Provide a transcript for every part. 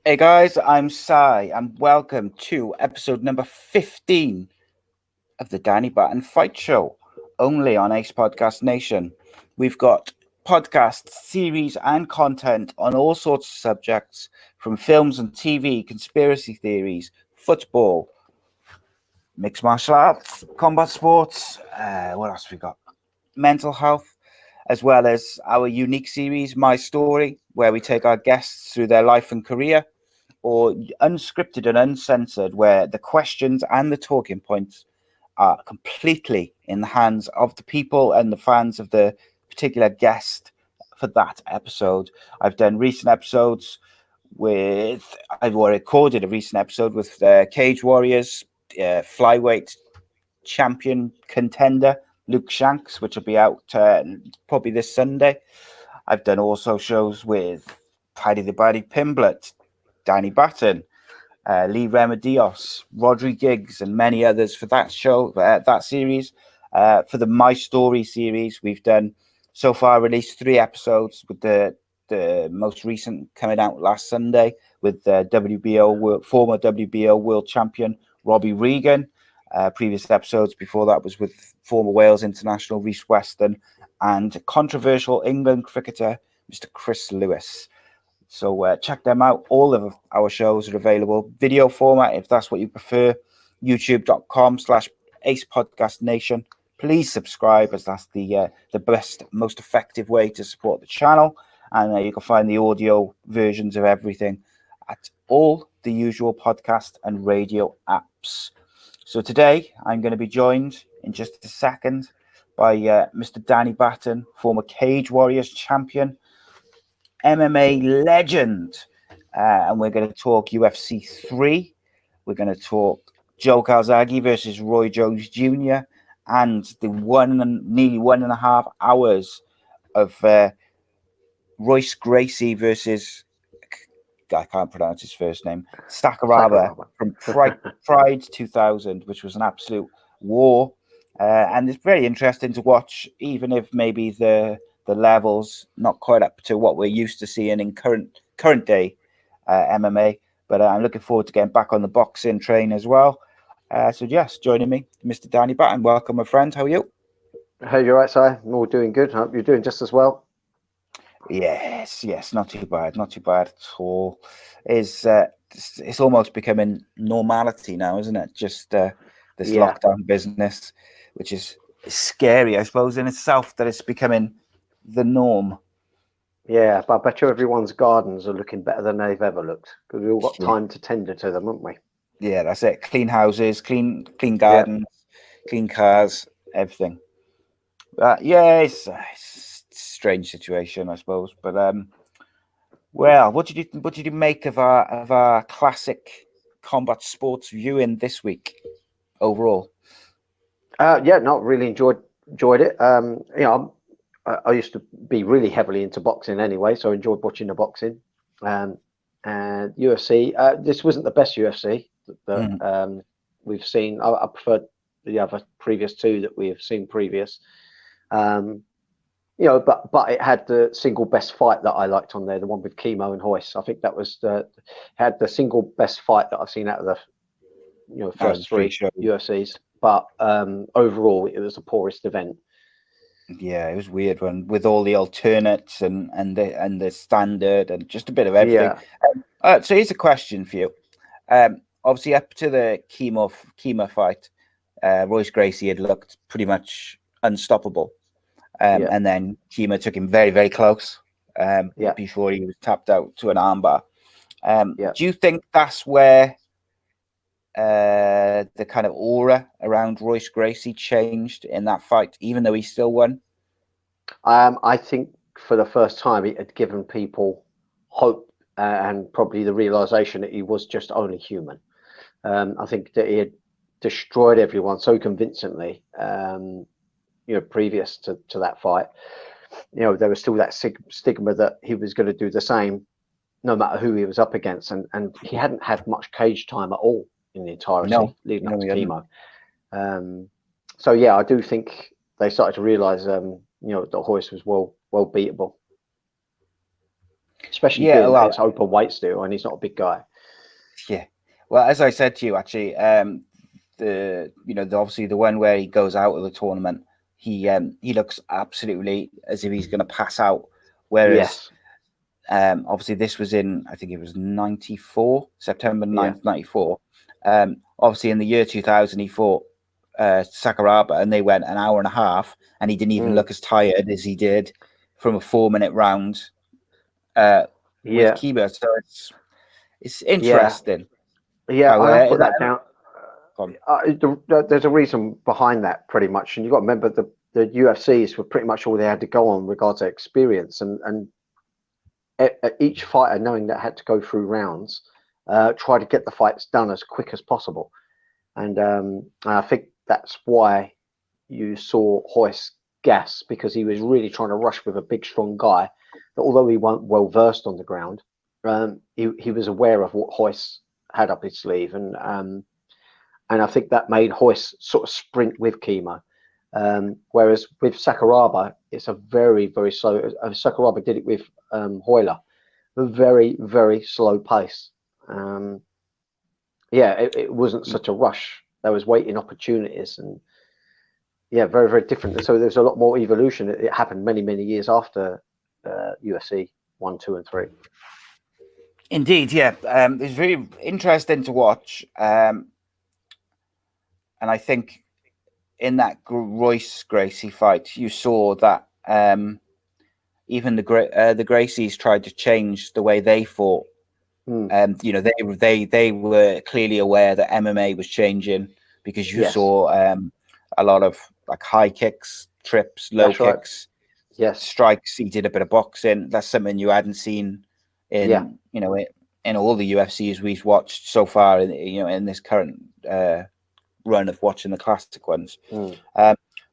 Hey guys, I'm Sai, and welcome to episode number 15 of the Danny Batten Fight Show, only on ACEcast Nation. We've got podcasts, series, and content on all sorts of subjects, from films and TV, conspiracy theories, football, mixed martial arts, combat sports. What else have we got? Mental health, as well as our unique series, My Story, where we take our guests through their life and career, or unscripted and uncensored, where the questions and the talking points are completely in the hands of the people and the fans of the particular guest for that episode. I've done recent episodes I've recorded a recent episode with Cage Warriors flyweight champion contender Luke Shanks, which will be out probably this Sunday. I've done also shows with Paddy the Baddy Pimblett, Danny Batten, Lee Remedios, Rodri Giggs, and many others for that show, that series. For the My Story series, we've done so far released 3 episodes, with the most recent coming out last Sunday with former WBO world champion Robbie Regan. Previous episodes before that was with former Wales international Rhys Weston and controversial England cricketer Mr. Chris Lewis. So check them out. All of our shows are available video format if that's what you prefer. youtube.com/ACEpodcastNation. Please subscribe, as that's the best, most effective way to support the channel. And you can find the audio versions of everything at all the usual podcast and radio apps. So today I'm going to be joined in just a second by Mr. Danny Batten, former Cage Warriors champion, MMA legend, and we're going to talk UFC 3. We're going to talk Joe Calzaghe versus Roy Jones Jr. and the nearly 1.5 hours of Royce Gracie versus, I can't pronounce his first name, Sakuraba from Pride 2000, which was an absolute war. And it's very interesting to watch, even if maybe the levels not quite up to what we're used to seeing in current day MMA. But I'm looking forward to getting back on the boxing train as well. So yes, joining me, Mr. Danny Batten. Welcome, my friend. How are you? Hey, you're right, Si. I'm all doing good. I hope you're doing just as well. Yes, not too bad at all. It's almost becoming normality now, isn't it? Just this lockdown business, which is scary, I suppose, in itself, that it's becoming the norm. Yeah, but I bet you everyone's gardens are looking better than they've ever looked, because we've all got time to tend to them, haven't we? Yeah, that's it. Clean houses, clean gardens, clean cars, everything. It's a strange situation, I suppose. But well, what did you make of our classic combat sports viewing this week overall? Not really enjoyed it. I used to be really heavily into boxing anyway, so I enjoyed watching the boxing. And UFC, this wasn't the best UFC that we've seen. I preferred the other previous 2 that we have seen previous. But it had the single best fight that I liked on there, the one with Chemo and Royce. I think that was had the single best fight that I've seen out of the first 3 UFCs. But overall, it was the poorest event. Yeah, it was weird one with all the alternates and the standard and just a bit of everything. Yeah. So here's a question for you. Obviously, up to the Chemo fight, Royce Gracie had looked pretty much unstoppable. And then Chemo took him very, very close before he was tapped out to an armbar. Do you think that's where the kind of aura around Royce Gracie changed in that fight, even though he still won? I think for the first time it had given people hope and probably the realization that he was just only human. I think that he had destroyed everyone so convincingly, previous to that fight. There was still that stigma that he was going to do the same no matter who he was up against, and he hadn't had much cage time at all in the entirety leading up to Chemo. So yeah, I do think they started to realize that Royce was well beatable. especially Yeah, being well, it's open weight still, and he's not a big guy. yeah. Well, as I said to you, actually, obviously the one where he goes out of the tournament, he looks absolutely as if he's going to pass out. Whereas, Yes. obviously this was in, I think it was 94, September Yeah. 9th, 94. Obviously in the year 2000, he fought Sakuraba, and they went an hour and a half, and he didn't even look as tired as he did from a 4-minute round with Yeah. Kiba. So it's Yeah. interesting. Yeah. How I put that down. gone. There's a reason behind that, pretty much, and you've got to remember the UFCs were pretty much all they had to go on regards to experience, and each fighter knowing that had to go through rounds, try to get the fights done as quick as possible, and I think that's why you saw Royce gas, because he was really trying to rush with a big, strong guy that, although he wasn't well versed on the ground, he was aware of what Royce had up his sleeve, and I think that made Royce sort of sprint with Kimo. Whereas with Sakuraba, it's a very, very slow. Sakuraba did it with Hoyler, a very, very slow pace. It wasn't such a rush. There was waiting opportunities, and very, very different. So there's a lot more evolution. It happened many, many years after UFC 1, 2, and 3. Indeed, yeah. It's very interesting to watch. And I think in that Royce Gracie fight, you saw that even the Gracies tried to change the way they fought. They were clearly aware that MMA was changing, because you Yes, saw a lot of like high kicks, trips, low that's right. kicks, Yes, strikes. He did a bit of boxing. That's something you hadn't seen yeah, in all the UFCs we've watched so far. In this current run of watching the classic ones.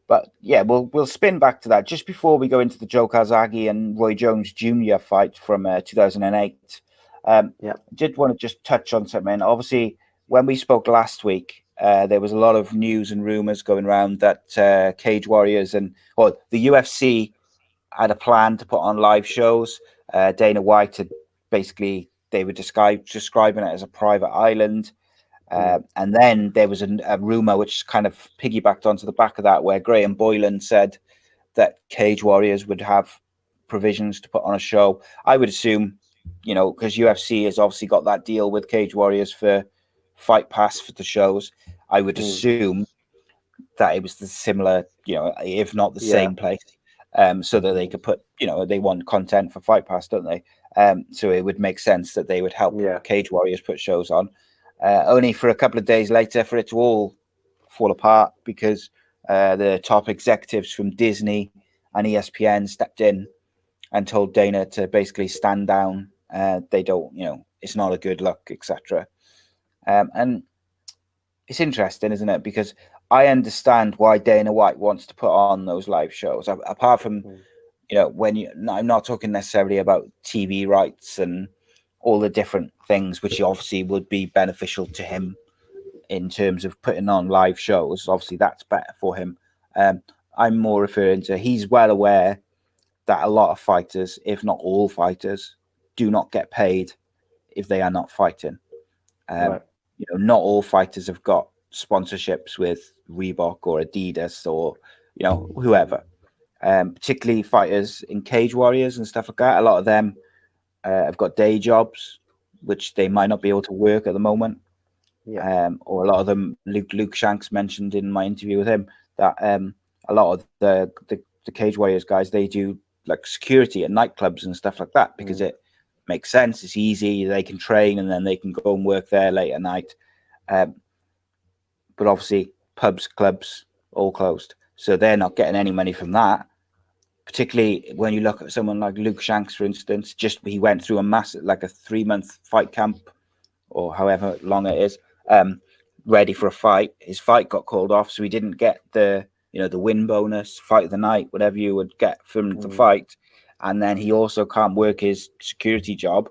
But yeah, we'll spin back to that just before we go into the Joe Calzaghe and Roy Jones Jr. fight from 2008. yeah, Did want to just touch on something. Obviously, when we spoke last week, there was a lot of news and rumors going around that Cage Warriors the UFC had a plan to put on live shows. Dana White had basically, they were describing it as a private island. And then there was a rumor which kind of piggybacked onto the back of that, where Graham Boylan said that Cage Warriors would have provisions to put on a show. I would assume, because UFC has obviously got that deal with Cage Warriors for Fight Pass for the shows. I would assume that it was the similar, if not the yeah, same place, so that they could put, they want content for Fight Pass, don't they? So it would make sense that they would help yeah, Cage Warriors put shows on. Only for a couple of days later for it to all fall apart, because the top executives from Disney and ESPN stepped in and told Dana to basically stand down. They don't, it's not a good look, etc. And it's interesting, isn't it? Because I understand why Dana White wants to put on those live shows. Apart from, I'm not talking necessarily about TV rights and all the different things, which obviously would be beneficial to him in terms of putting on live shows. Obviously, that's better for him. I'm more referring to, he's well aware that a lot of fighters, if not all fighters, do not get paid if they are not fighting. right, Not all fighters have got sponsorships with Reebok or Adidas or whoever. Particularly fighters in Cage Warriors and stuff like that. A lot of them have got day jobs, which they might not be able to work at the moment. yeah, Or a lot of them, Luke Shanks mentioned in my interview with him that a lot of the Cage Warriors guys, they do like security at nightclubs and stuff like that, because it makes sense. It's easy. They can train and then they can go and work there late at night. But obviously, pubs, clubs, all closed, so they're not getting any money from that. Particularly when you look at someone like Luke Shanks, for instance, he went through a massive, like a 3-month fight camp, or however long it is, ready for a fight. His fight got called off, so he didn't get the win bonus, fight of the night, whatever you would get from the fight. And then he also can't work his security job.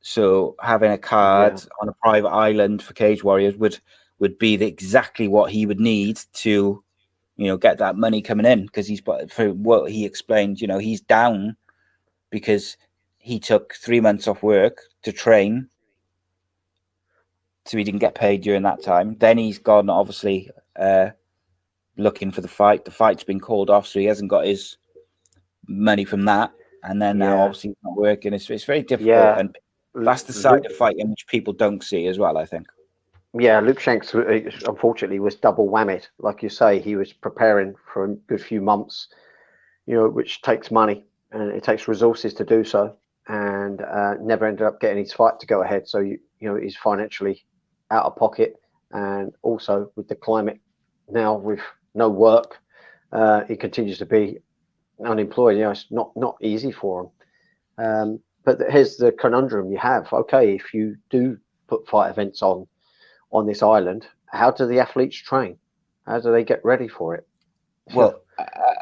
So having a card yeah, on a private island for Cage Warriors would be exactly what he would need to, get that money coming in, because for what he explained, he's down because he took 3 months off work to train, so he didn't get paid during that time. Then he's gone, obviously, looking for the fight. The fight's been called off, so he hasn't got his money from that. And then now, obviously, he's not working. It's very difficult, and that's the side of fighting which people don't see as well, I think. Yeah, Luke Shanks, unfortunately, was double whammied. Like you say, he was preparing for a good few months, which takes money and it takes resources to do so, and never ended up getting his fight to go ahead. So, he's financially out of pocket, and also with the climate now with no work, he continues to be unemployed. It's not easy for him. But here's the conundrum you have. Okay, if you do put fight events on this island, how do the athletes train? How do they get ready for it? Well,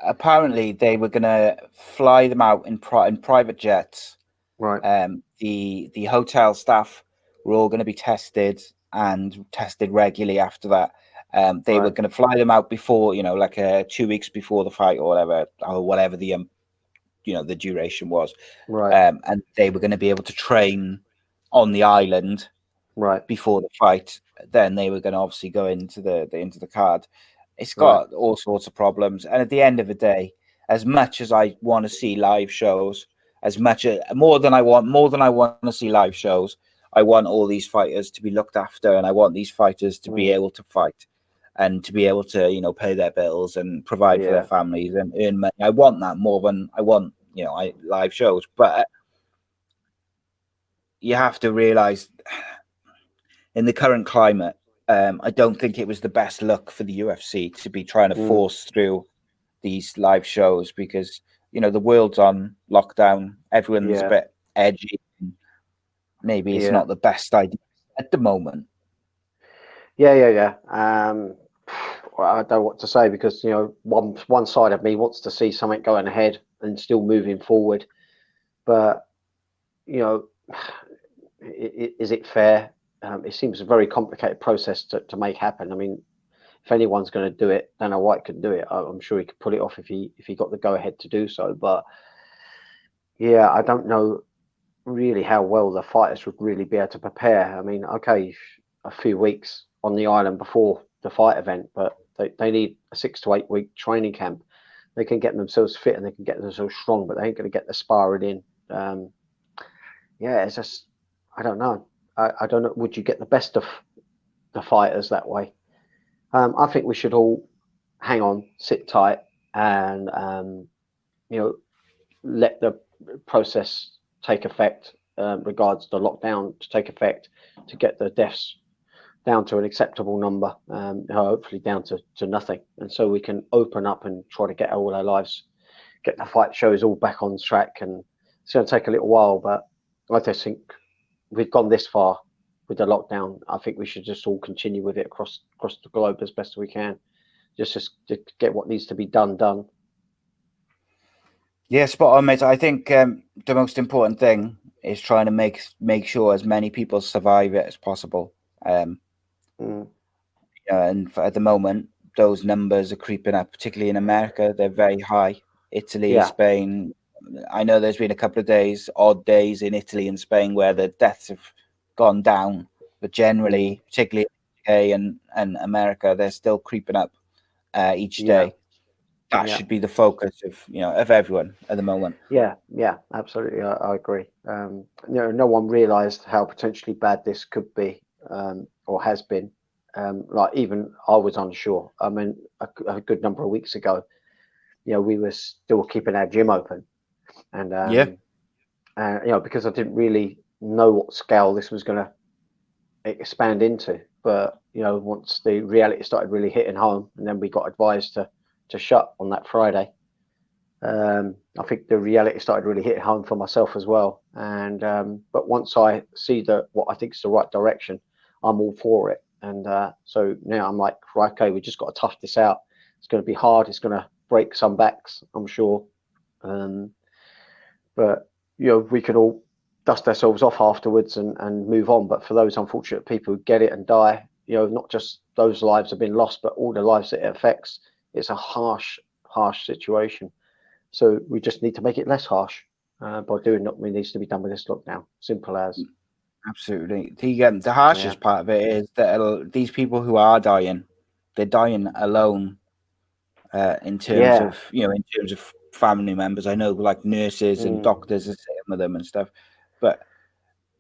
apparently they were going to fly them out in private jets. Right. The hotel staff were all going to be tested regularly after that. They were going to fly them out before, like 2 weeks before the fight or whatever the the duration was. Right. And they were going to be able to train on the island before the fight. Then they were going to obviously go into the card. It's got all sorts of problems, and at the end of the day, as much as I want to see live shows, more than I want to see live shows, I want all these fighters to be looked after, and I want these fighters to be able to fight and to be able to pay their bills and provide for their families and earn money. I want that more than I want live shows, but you have to realize in the current climate, I don't think it was the best look for the UFC to be trying to force through these live shows, because the world's on lockdown. Everyone's a bit edgy. Maybe it's not the best idea at the moment. Yeah. I don't know what to say, because one side of me wants to see something going ahead and still moving forward, but is it fair? It seems a very complicated process to make happen. I mean, if anyone's going to do it, Dana White could do it. I'm sure he could pull it off if he got the go ahead to do so. But yeah, I don't know really how well the fighters would really be able to prepare. I mean, okay, a few weeks on the island before the fight event, but they need a 6 to 8 week training camp. They can get themselves fit and they can get themselves strong, but they ain't going to get the sparring in. It's just, I don't know. I don't know. Would you get the best of the fighters that way? I think we should all hang on, sit tight, and let the process take effect, regards the lockdown to take effect, to get the deaths down to an acceptable number, hopefully down to nothing, and so we can open up and try to get all our lives, get the fight shows all back on track. And it's going to take a little while, but I just think we've gone this far with the lockdown. I think we should just all continue with it across the globe as best we can, just to get what needs to be done. Yeah, spot on, mate. I think the most important thing is trying to make sure as many people survive it as possible. And at the moment, those numbers are creeping up, particularly in America. They're very high. Italy, Spain. I know there's been a couple of odd days in Italy and Spain where the deaths have gone down, but generally, particularly in UK and America, they're still creeping up each day. That should be the focus of everyone at the moment. Yeah, absolutely. I agree. No one realised how potentially bad this could be, or has been. Like, even I was unsure. I mean, a good number of weeks ago, we were still keeping our gym open, and because I didn't really know what scale this was going to expand into. But once the reality started really hitting home, and then we got advised to shut on that Friday, I think the reality started really hitting home for myself as well. And but once I see what I think is the right direction, I'm all for it. And so now I'm like, right, okay, we just got to tough this out. It's going to be hard. It's going to break some backs, I'm sure. But we can all dust ourselves off afterwards and move on. But for those unfortunate people who get it and die, not just those lives have been lost, but all the lives that it affects. It's a harsh situation. So we just need to make it less harsh. by doing what needs to be done with this lockdown. Simple as. Absolutely. The harshest part of it is that these people who are dying, they're dying alone. In terms of family members, I know like nurses and doctors are sitting with them and stuff,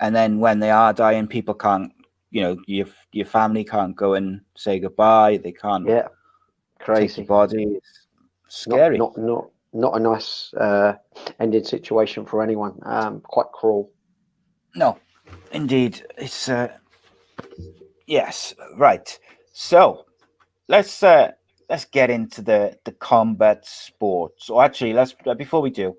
and then when they are dying, people can't, your family can't go and say goodbye. They can't take your body. It's scary. Not a nice ending situation for anyone. Quite cruel. No, indeed. It's yes, right. So let's get into the combat sports. Or actually, let's before we do,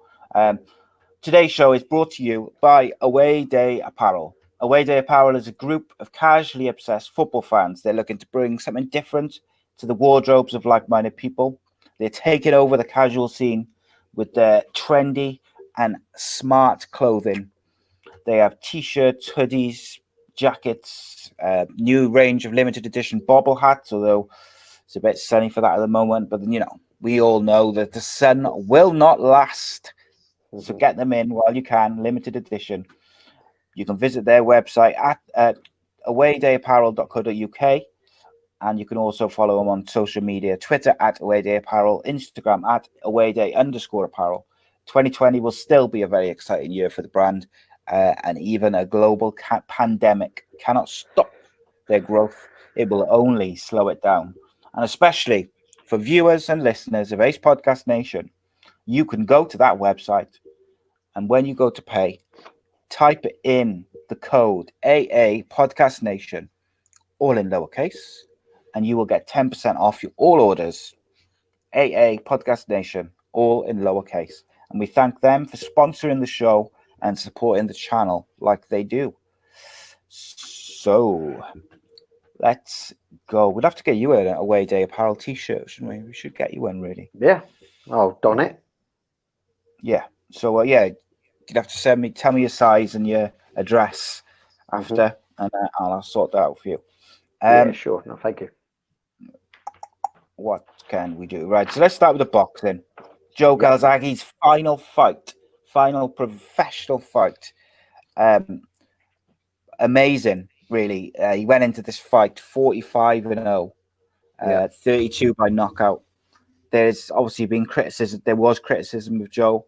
today's show is brought to you by Away Day Apparel. Away Day Apparel is a group of casually obsessed football fans. They're looking to bring something different to the wardrobes of like-minded people. They're taking over the casual scene with their trendy and smart clothing. They have t-shirts, hoodies, jackets, new range of limited edition bobble hats, although it's a bit sunny for that at the moment. But, we all know that the sun will not last. So get them in while you can, limited edition. You can visit their website at awaydayapparel.co.uk. And you can also follow them on social media, Twitter at Awayday Apparel, Instagram at Awayday_apparel. 2020 will still be a very exciting year for the brand. And even a global pandemic cannot stop their growth. It will only slow it down. And especially for viewers and listeners of Ace Podcast Nation, you can go to that website, and when you go to pay, type in the code AA Podcast Nation, all in lowercase, and you will get 10% off your all orders. AA Podcast Nation, all in lowercase. And we thank them for sponsoring the show and supporting the channel like they do. So let's go. We'd have to get you an Away Day Apparel t-shirt, shouldn't we? We should get you one, really. Yeah. I'll don it. Yeah. So you'd have to tell me your size and your address after, and I'll sort that out for you. Yeah, sure. No, thank you. What can we do? Right. So let's start with the boxing. Joe Calzaghe's final professional fight. Amazing, really. He went into this fight 45-0, 32 by knockout. There's obviously been criticism. There was criticism of Joe,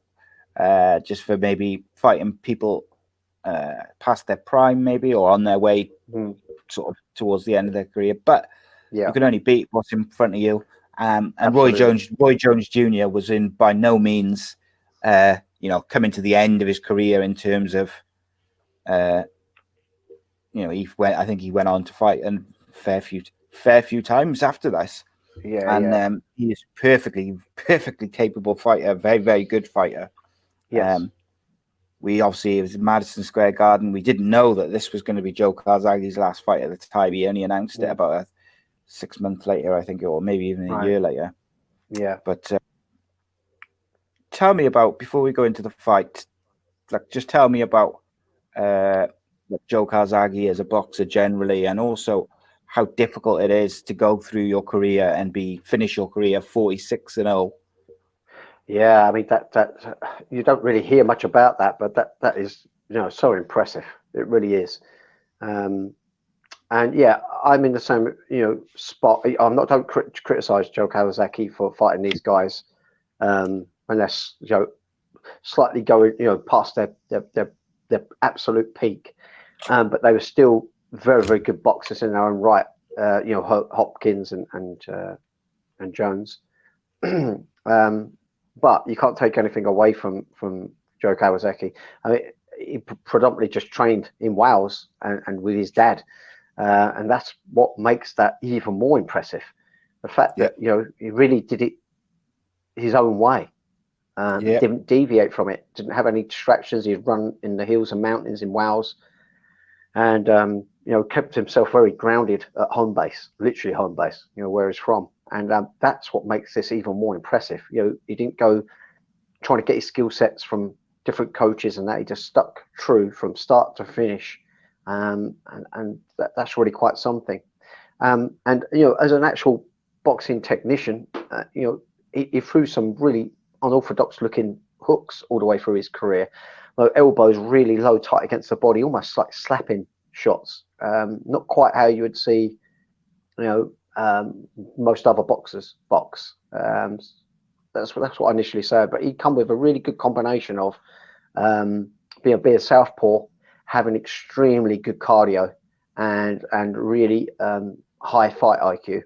just for maybe fighting people past their prime, maybe, or on their way sort of towards the end of their career. But you can only beat what's in front of you. And Roy Jones Jr. was in by no means, coming to the end of his career in terms of, I think he went on to fight a fair few times after this. He is perfectly capable fighter, very, very good fighter. Yes. We obviously, it was in Madison Square Garden. We didn't know that this was going to be Joe Calzaghe's last fight at the time. He only announced it about 6 months later, I think, or maybe even a year later. Yeah. But tell me about, before we go into the fight, just tell me about Joe Calzaghe as a boxer generally, and also how difficult it is to go through your career and finish your career 46-0. Yeah, I mean that you don't really hear much about that, but that is so impressive. It really is. And yeah, I'm in the same spot. Don't criticize Joe Calzaghe for fighting these guys, unless slightly going past their absolute peak. But they were still very, very good boxers in their own right. Hopkins and Jones. But you can't take anything away from Joe Calzaghe. I mean, he predominantly just trained in Wales and with his dad. And that's what makes that even more impressive. The fact that, he really did it his own way. Didn't deviate from it. Didn't have any distractions. He'd run in the hills and mountains in Wales. And, kept himself very grounded at home base, literally home base, where he's from. And that's what makes this even more impressive. He didn't go trying to get his skill sets from different coaches and that. He just stuck true from start to finish. And that's really quite something. And as an actual boxing technician, he threw some really unorthodox looking hooks all the way through his career. Elbows really low, tight against the body, almost like slapping shots. Not quite how you would see, most other boxers box. That's what I initially said. But he'd come with a really good combination of being a southpaw, having extremely good cardio, and really high fight IQ.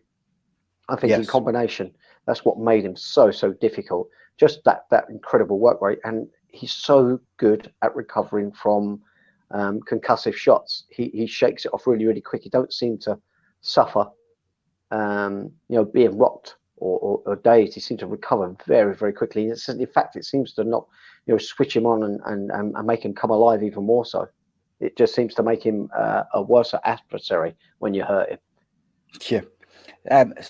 I think in combination, that's what made him so difficult. Just that incredible work rate, and he's so good at recovering from concussive shots. He shakes it off really quick. He don't seem to suffer, being rocked or dazed. He seems to recover very quickly. In fact, it seems to not, switch him on and make him come alive even more so. It just seems to make him a worse adversary when you hurt him. Yeah.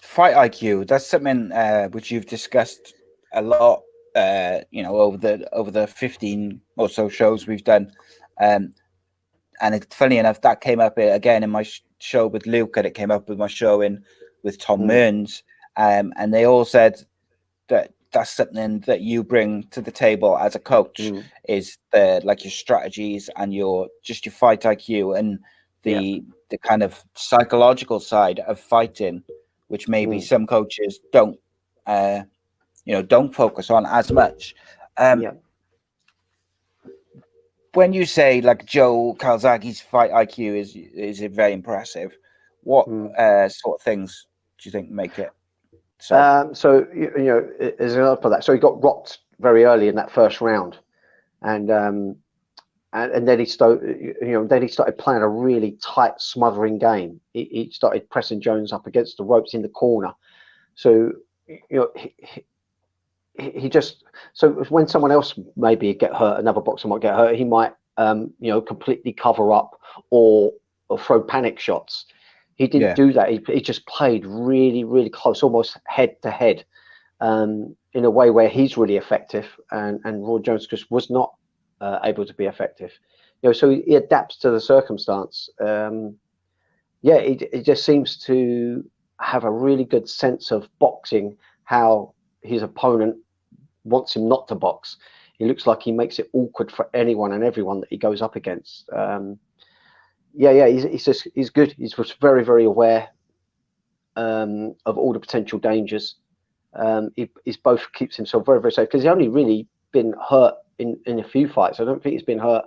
Fight IQ, that's something which you've discussed a lot, over the 15 or so shows we've done. And it's funny enough, that came up again in my show with Luke, and it came up with my show with Tom Mearns. And they all said that that's something that you bring to the table as a coach, is your strategies and your fight IQ and the kind of psychological side of fighting, which maybe some coaches don't focus on as much. When you say like Joe Calzaghe's fight IQ is very impressive, what sort of things do you think make it so? As an example of that, so he got rocked very early in that first round, and then he started playing a really tight, smothering game. He started pressing Jones up against the ropes in the corner. So he just, so when someone else maybe get hurt, another boxer might get hurt, he might completely cover up or throw panic shots. He didn't do that. He just played really close, almost head to head, in a way where he's really effective, and Roy Jones just was not able to be effective. So he adapts to the circumstance. He just seems to have a really good sense of boxing, how his opponent wants him not to box. He looks like he makes it awkward for anyone and everyone that he goes up against. He's good. He's very aware of all the potential dangers. He's both keeps himself very safe, because he's only really been hurt in a few fights. I don't think he's been hurt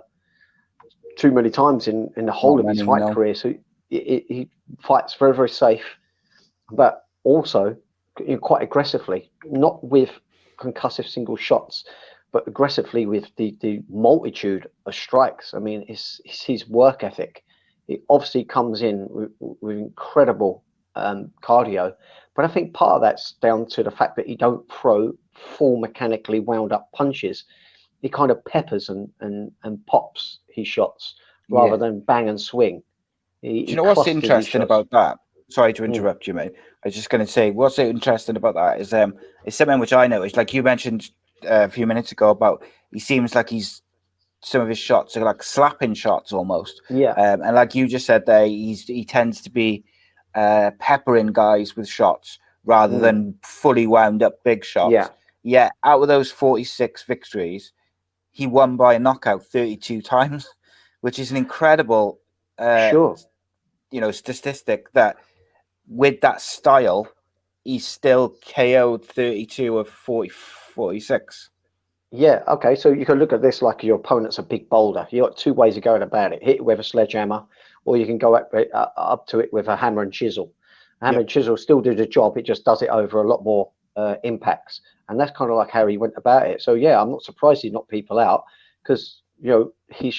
too many times in the whole of his fight career. So he fights very safe, but also quite aggressively, not with concussive single shots, but aggressively with the multitude of strikes. I mean, it's his work ethic. It obviously comes in with incredible cardio, but I think part of that's down to the fact that he don't throw full mechanically wound up punches. He kind of peppers and pops his shots rather than bang and swing. Do you know what's interesting about that? Sorry to interrupt you, mate. I was just going to say, what's interesting about that is something which I noticed, like you mentioned a few minutes ago, about he seems like some of his shots are like slapping shots almost. And like you just said there, he tends to be peppering guys with shots rather than fully wound up big shots. Yeah, out of those 46 victories, he won by a knockout 32 times, which is an incredible statistic, that with that style, he's still KO'd 32 of 46. Yeah, okay, so you can look at this like your opponent's a big boulder. You've got two ways of going about it. Hit it with a sledgehammer, or you can go up to it with a hammer and chisel. Hammer and chisel still do the job, it just does it over a lot more impacts. And that's kind of like how he went about it. So, I'm not surprised he knocked people out, because, his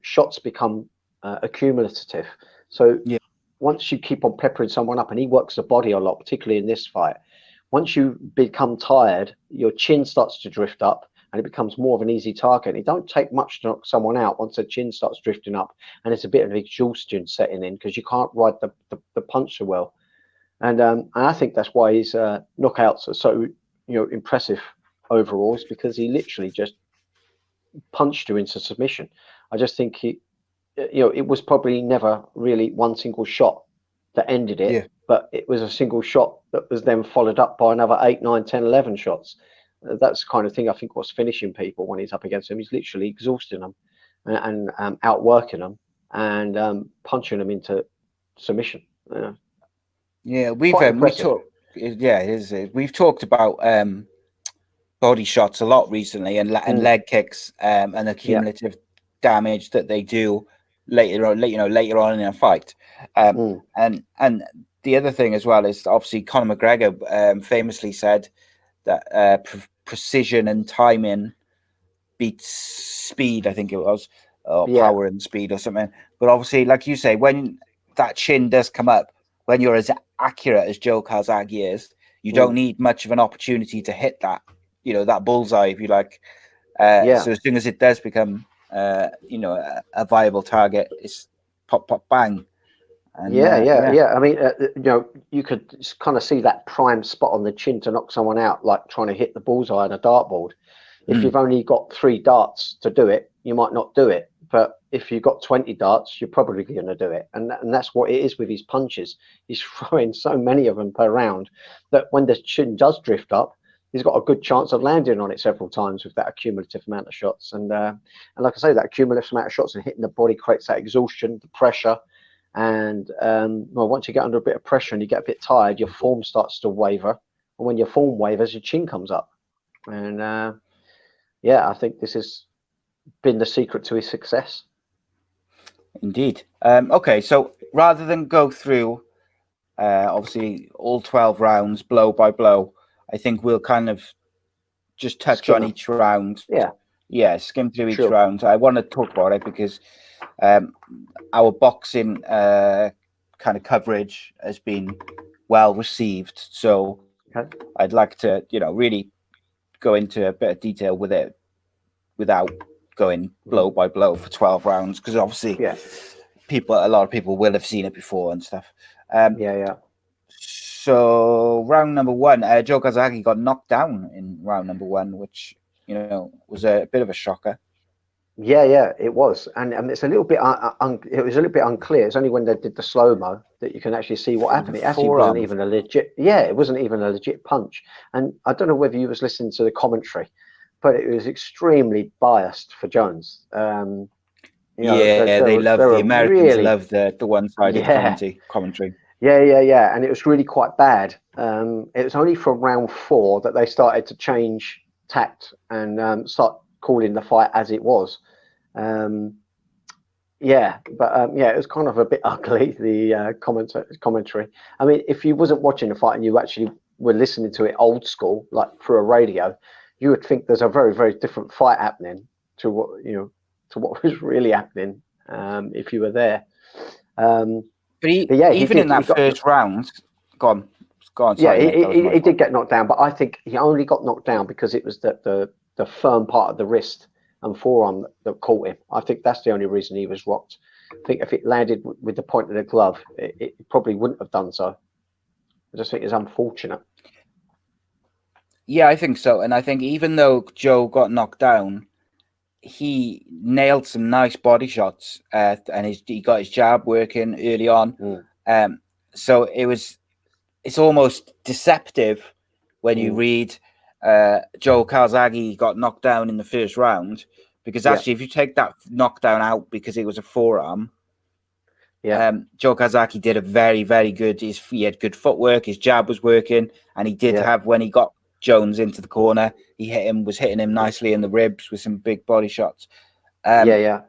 shots become accumulative. So once you keep on peppering someone up, and he works the body a lot, particularly in this fight, once you become tired, your chin starts to drift up and it becomes more of an easy target. It don't take much to knock someone out once the chin starts drifting up, and it's a bit of exhaustion setting in because you can't ride the punch so well. And I think that's why his knockouts are so impressive overall, is because he literally just punched you into submission. I just think it was probably never really one single shot that ended it, but it was a single shot that was then followed up by another 8, 9, 10, 11 shots. that's the kind of thing I think what's finishing people when he's up against them. He's literally exhausting them and outworking them and punching them into submission. Yeah, Quite impressive. we've talked about body shots a lot recently, and leg kicks, and the cumulative damage that they do later on in a fight. And the other thing as well is obviously Conor McGregor famously said that precision and timing beats speed, I think it was, or power and speed or something. But obviously, like you say, when that chin does come up, when you're as accurate as Joe Calzaghe is, you don't need much of an opportunity to hit that, that bullseye, if you like. So as soon as it does become, a viable target, it's pop, pop, bang. And, I mean, you could kind of see that prime spot on the chin to knock someone out, like trying to hit the bullseye on a dartboard. If you've only got 3 darts to do it, you might not do it. But if you've got 20 darts, you're probably going to do it. And that's what it is with his punches. He's throwing so many of them per round that when the chin does drift up, he's got a good chance of landing on it several times with that accumulative amount of shots. And like I say, that accumulative amount of shots and hitting the body creates that exhaustion, the pressure. And once you get under a bit of pressure and you get a bit tired, your form starts to waver. And when your form wavers, your chin comes up. And I think this has been the secret to his success. Indeed. Okay, so rather than go through, obviously, all 12 rounds, blow by blow, I think we'll kind of just touch on each round. Yeah, skim through each round. I want to talk about it because our boxing kind of coverage has been well received. So I'd like to, really go into a bit of detail with it without going blow by blow for 12 rounds, because obviously a lot of people will have seen it before and stuff. So round number 1, Joe Calzaghe got knocked down in round number 1, which was a bit of a shocker. It was, and it's a little bit it was a little bit unclear. It's only when they did the slow-mo that you can actually see what happened. It actually wasn't even a legit it wasn't even a legit punch. And I don't know whether you was listening to the commentary, but it was extremely biased for Jones. The Americans love the one-sided commentary. And it was really quite bad. It was only from round 4 that they started to change tact and start calling the fight as it was. It was kind of a bit ugly, the commentary. I mean, if you wasn't watching the fight and you actually were listening to it old school, like through a radio, you would think there's a very, very different fight happening to what was really happening if you were there. Even in that first round, go on. Sorry, he did get knocked down, but I think he only got knocked down because it was the firm part of the wrist and forearm that caught him. I think that's the only reason he was rocked. I think if it landed with the point of the glove, it probably wouldn't have done so. I just think it's unfortunate. Yeah, I think so. And I think even though Joe got knocked down, he nailed some nice body shots, and he got his jab working early on. So it's almost deceptive when you read Joe Calzaghe got knocked down in the first round, because actually if you take that knockdown out because it was a forearm, Joe Calzaghe did a very, very good. He had good footwork. His jab was working, and he did have, when he got Jones into the corner, was hitting him nicely in the ribs with some big body shots. Nothing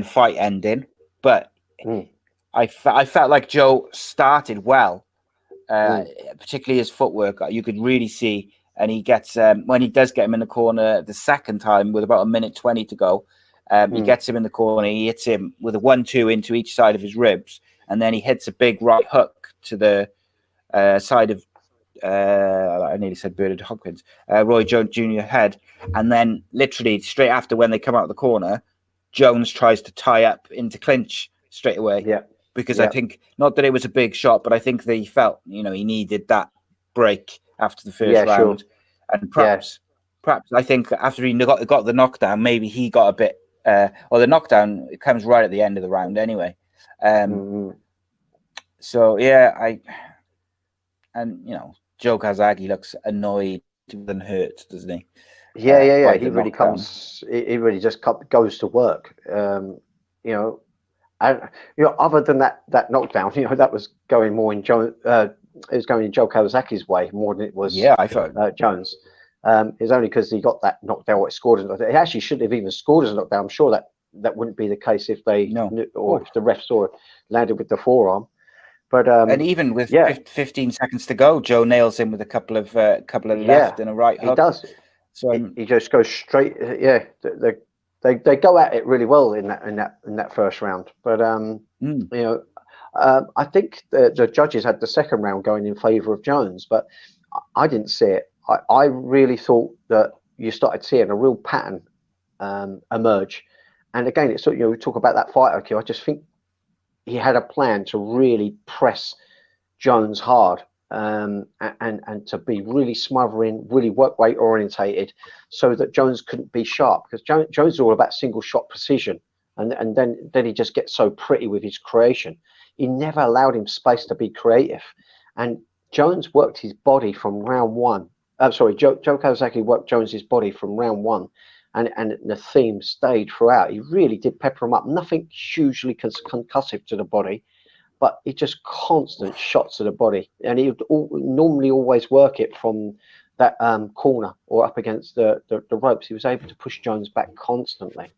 fight ending, but I felt like Joe started well, particularly his footwork. You could really see, and he gets when he does get him in the corner the second time with about 1:20 to go. He gets him in the corner. He hits him with a 1-2 into each side of his ribs, and then he hits a big right hook to the side of. I nearly said Bernard Hopkins, Roy Jones Jr. head, and then literally straight after, when they come out of the corner, Jones tries to tie up into clinch straight away. Because I think, not that it was a big shot, but I think that he felt, he needed that break after the first round, and perhaps I think after he got the knockdown, maybe he got a bit. Or the knockdown, it comes right at the end of the round anyway. So Joe Calzaghe looks annoyed than hurt, doesn't he? Yeah. By He the really knockdown. comes. He really just goes to work. You know, and other than that knockdown, that was going more in it was going in Joe Calzaghe's way more than it was Yeah, I thought. Jones. It's only because he got that knockdown what scored as it actually shouldn't have even scored as a knockdown. I'm sure that wouldn't be the case if they No. if the ref saw it landed with the forearm. But And even with yeah, 15 seconds to go, Joe nails him with a couple of left and a right he hook. does. So He just goes straight. Yeah, they go at it really well in that first round. But I think the judges had the second round going in favour of Jones, but I didn't see it. I really thought that you started seeing a real pattern emerge. And again, it's we talk about that fight IQ. I just think he had a plan to really press Jones hard and to be really smothering, really work rate orientated, so that Jones couldn't be sharp, because Jones is all about single shot precision, and then he just gets so pretty with his creation. He never allowed him space to be creative, and Jones worked his body from round one. I'm sorry, Joe Calzaghe worked Jones's body from round one, and the theme stayed throughout. He really did pepper him up. Nothing hugely concussive to the body, but it just constant shots to the body, and he would normally always work it from that corner or up against the ropes. He was able to push Jones back constantly.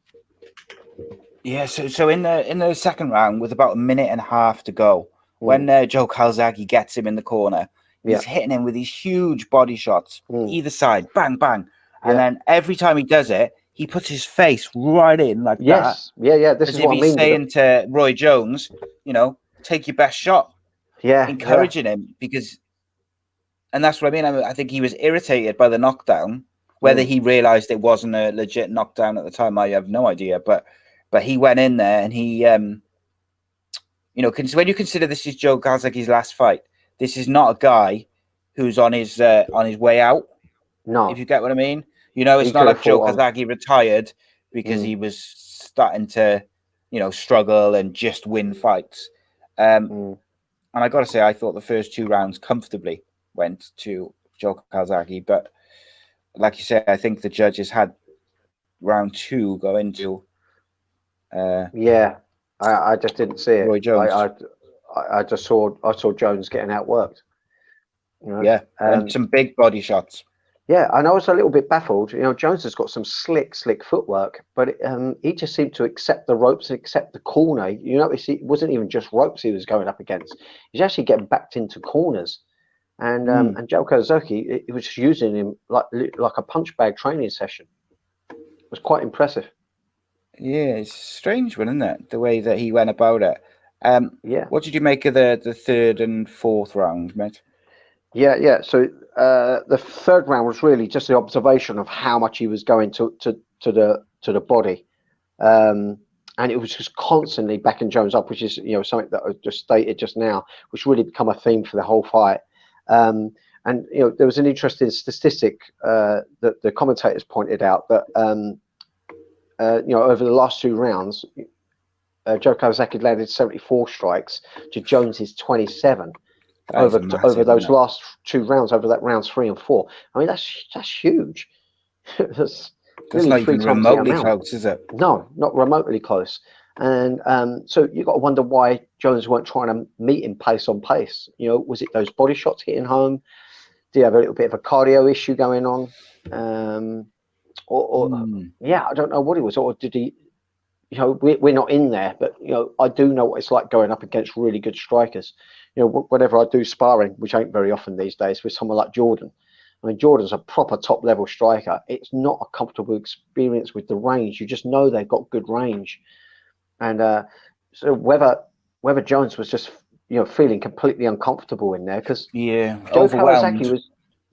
yeah, so in the second round, with about a minute and a half to go, when Joe Calzaghe gets him in the corner, he's hitting him with these huge body shots either side, bang bang, and then every time he does it, he puts his face right in like that. Yeah. This as is if what I he's mean. saying to Roy Jones, take your best shot, encouraging him, and that's what I mean. I think he was irritated by the knockdown. Whether he realized it wasn't a legit knockdown at the time, I have no idea. But he went in there and he, when you consider this is Joe Calzaghe's last fight, this is not a guy who's on his way out. No, if you get what I mean. It's not like Joe Calzaghe retired because he was starting to, struggle and just win fights. And I got to say, I thought the first two rounds comfortably went to Joe Calzaghe, but like you said, I think the judges had round two go into. I just didn't see it. Roy Jones. I just saw Jones getting outworked. And some big body shots. Yeah, and I was a little bit baffled. Jones has got some slick footwork, but he just seemed to accept the ropes and accept the corner. It wasn't even just ropes he was going up against. He's actually getting backed into corners. And Joe Calzaghe, he was just using him like a punch bag training session. It was quite impressive. Yeah, it's a strange one, isn't it? The way that he went about it. What did you make of the third and fourth round, mate? Yeah. So the third round was really just the observation of how much he was going to the body, and it was just constantly backing Jones up, which is something that I just stated just now, which really become a theme for the whole fight. And there was an interesting statistic that the commentators pointed out that over the last two rounds, Joe Calzaghe landed 74 strikes to Jones's 27. Over those last two rounds, over that rounds 3 and 4. I mean, that's huge. That's not even remotely close, is it? No, not remotely close. And so you got to wonder why Jones weren't trying to meet him pace on pace. Was it those body shots hitting home? Did he have a little bit of a cardio issue going on? I don't know what it was. Or did he? We're not in there, but I do know what it's like going up against really good strikers. Whenever I do sparring, which ain't very often these days, with someone like Jordan. I mean, Jordan's a proper top level striker. It's not a comfortable experience with the range. You just know they've got good range, and so whether Jones was just feeling completely uncomfortable in there, because Joe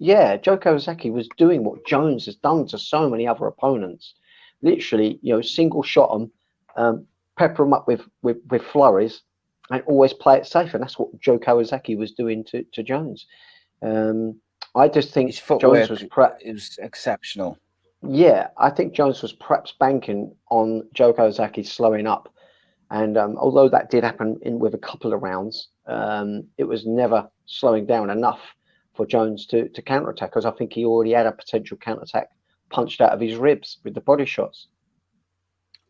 Calzaghe was doing what Jones has done to so many other opponents. Literally, single shot them, pepper them up with flurries, and always play it safe. And that's what Joe Calzaghe was doing to Jones. I just think his footwork Jones was exceptional. Yeah, I think Jones was perhaps banking on Joe Calzaghe slowing up. And although that did happen with a couple of rounds, it was never slowing down enough for Jones to counterattack, because I think he already had a potential counterattack punched out of his ribs with the body shots.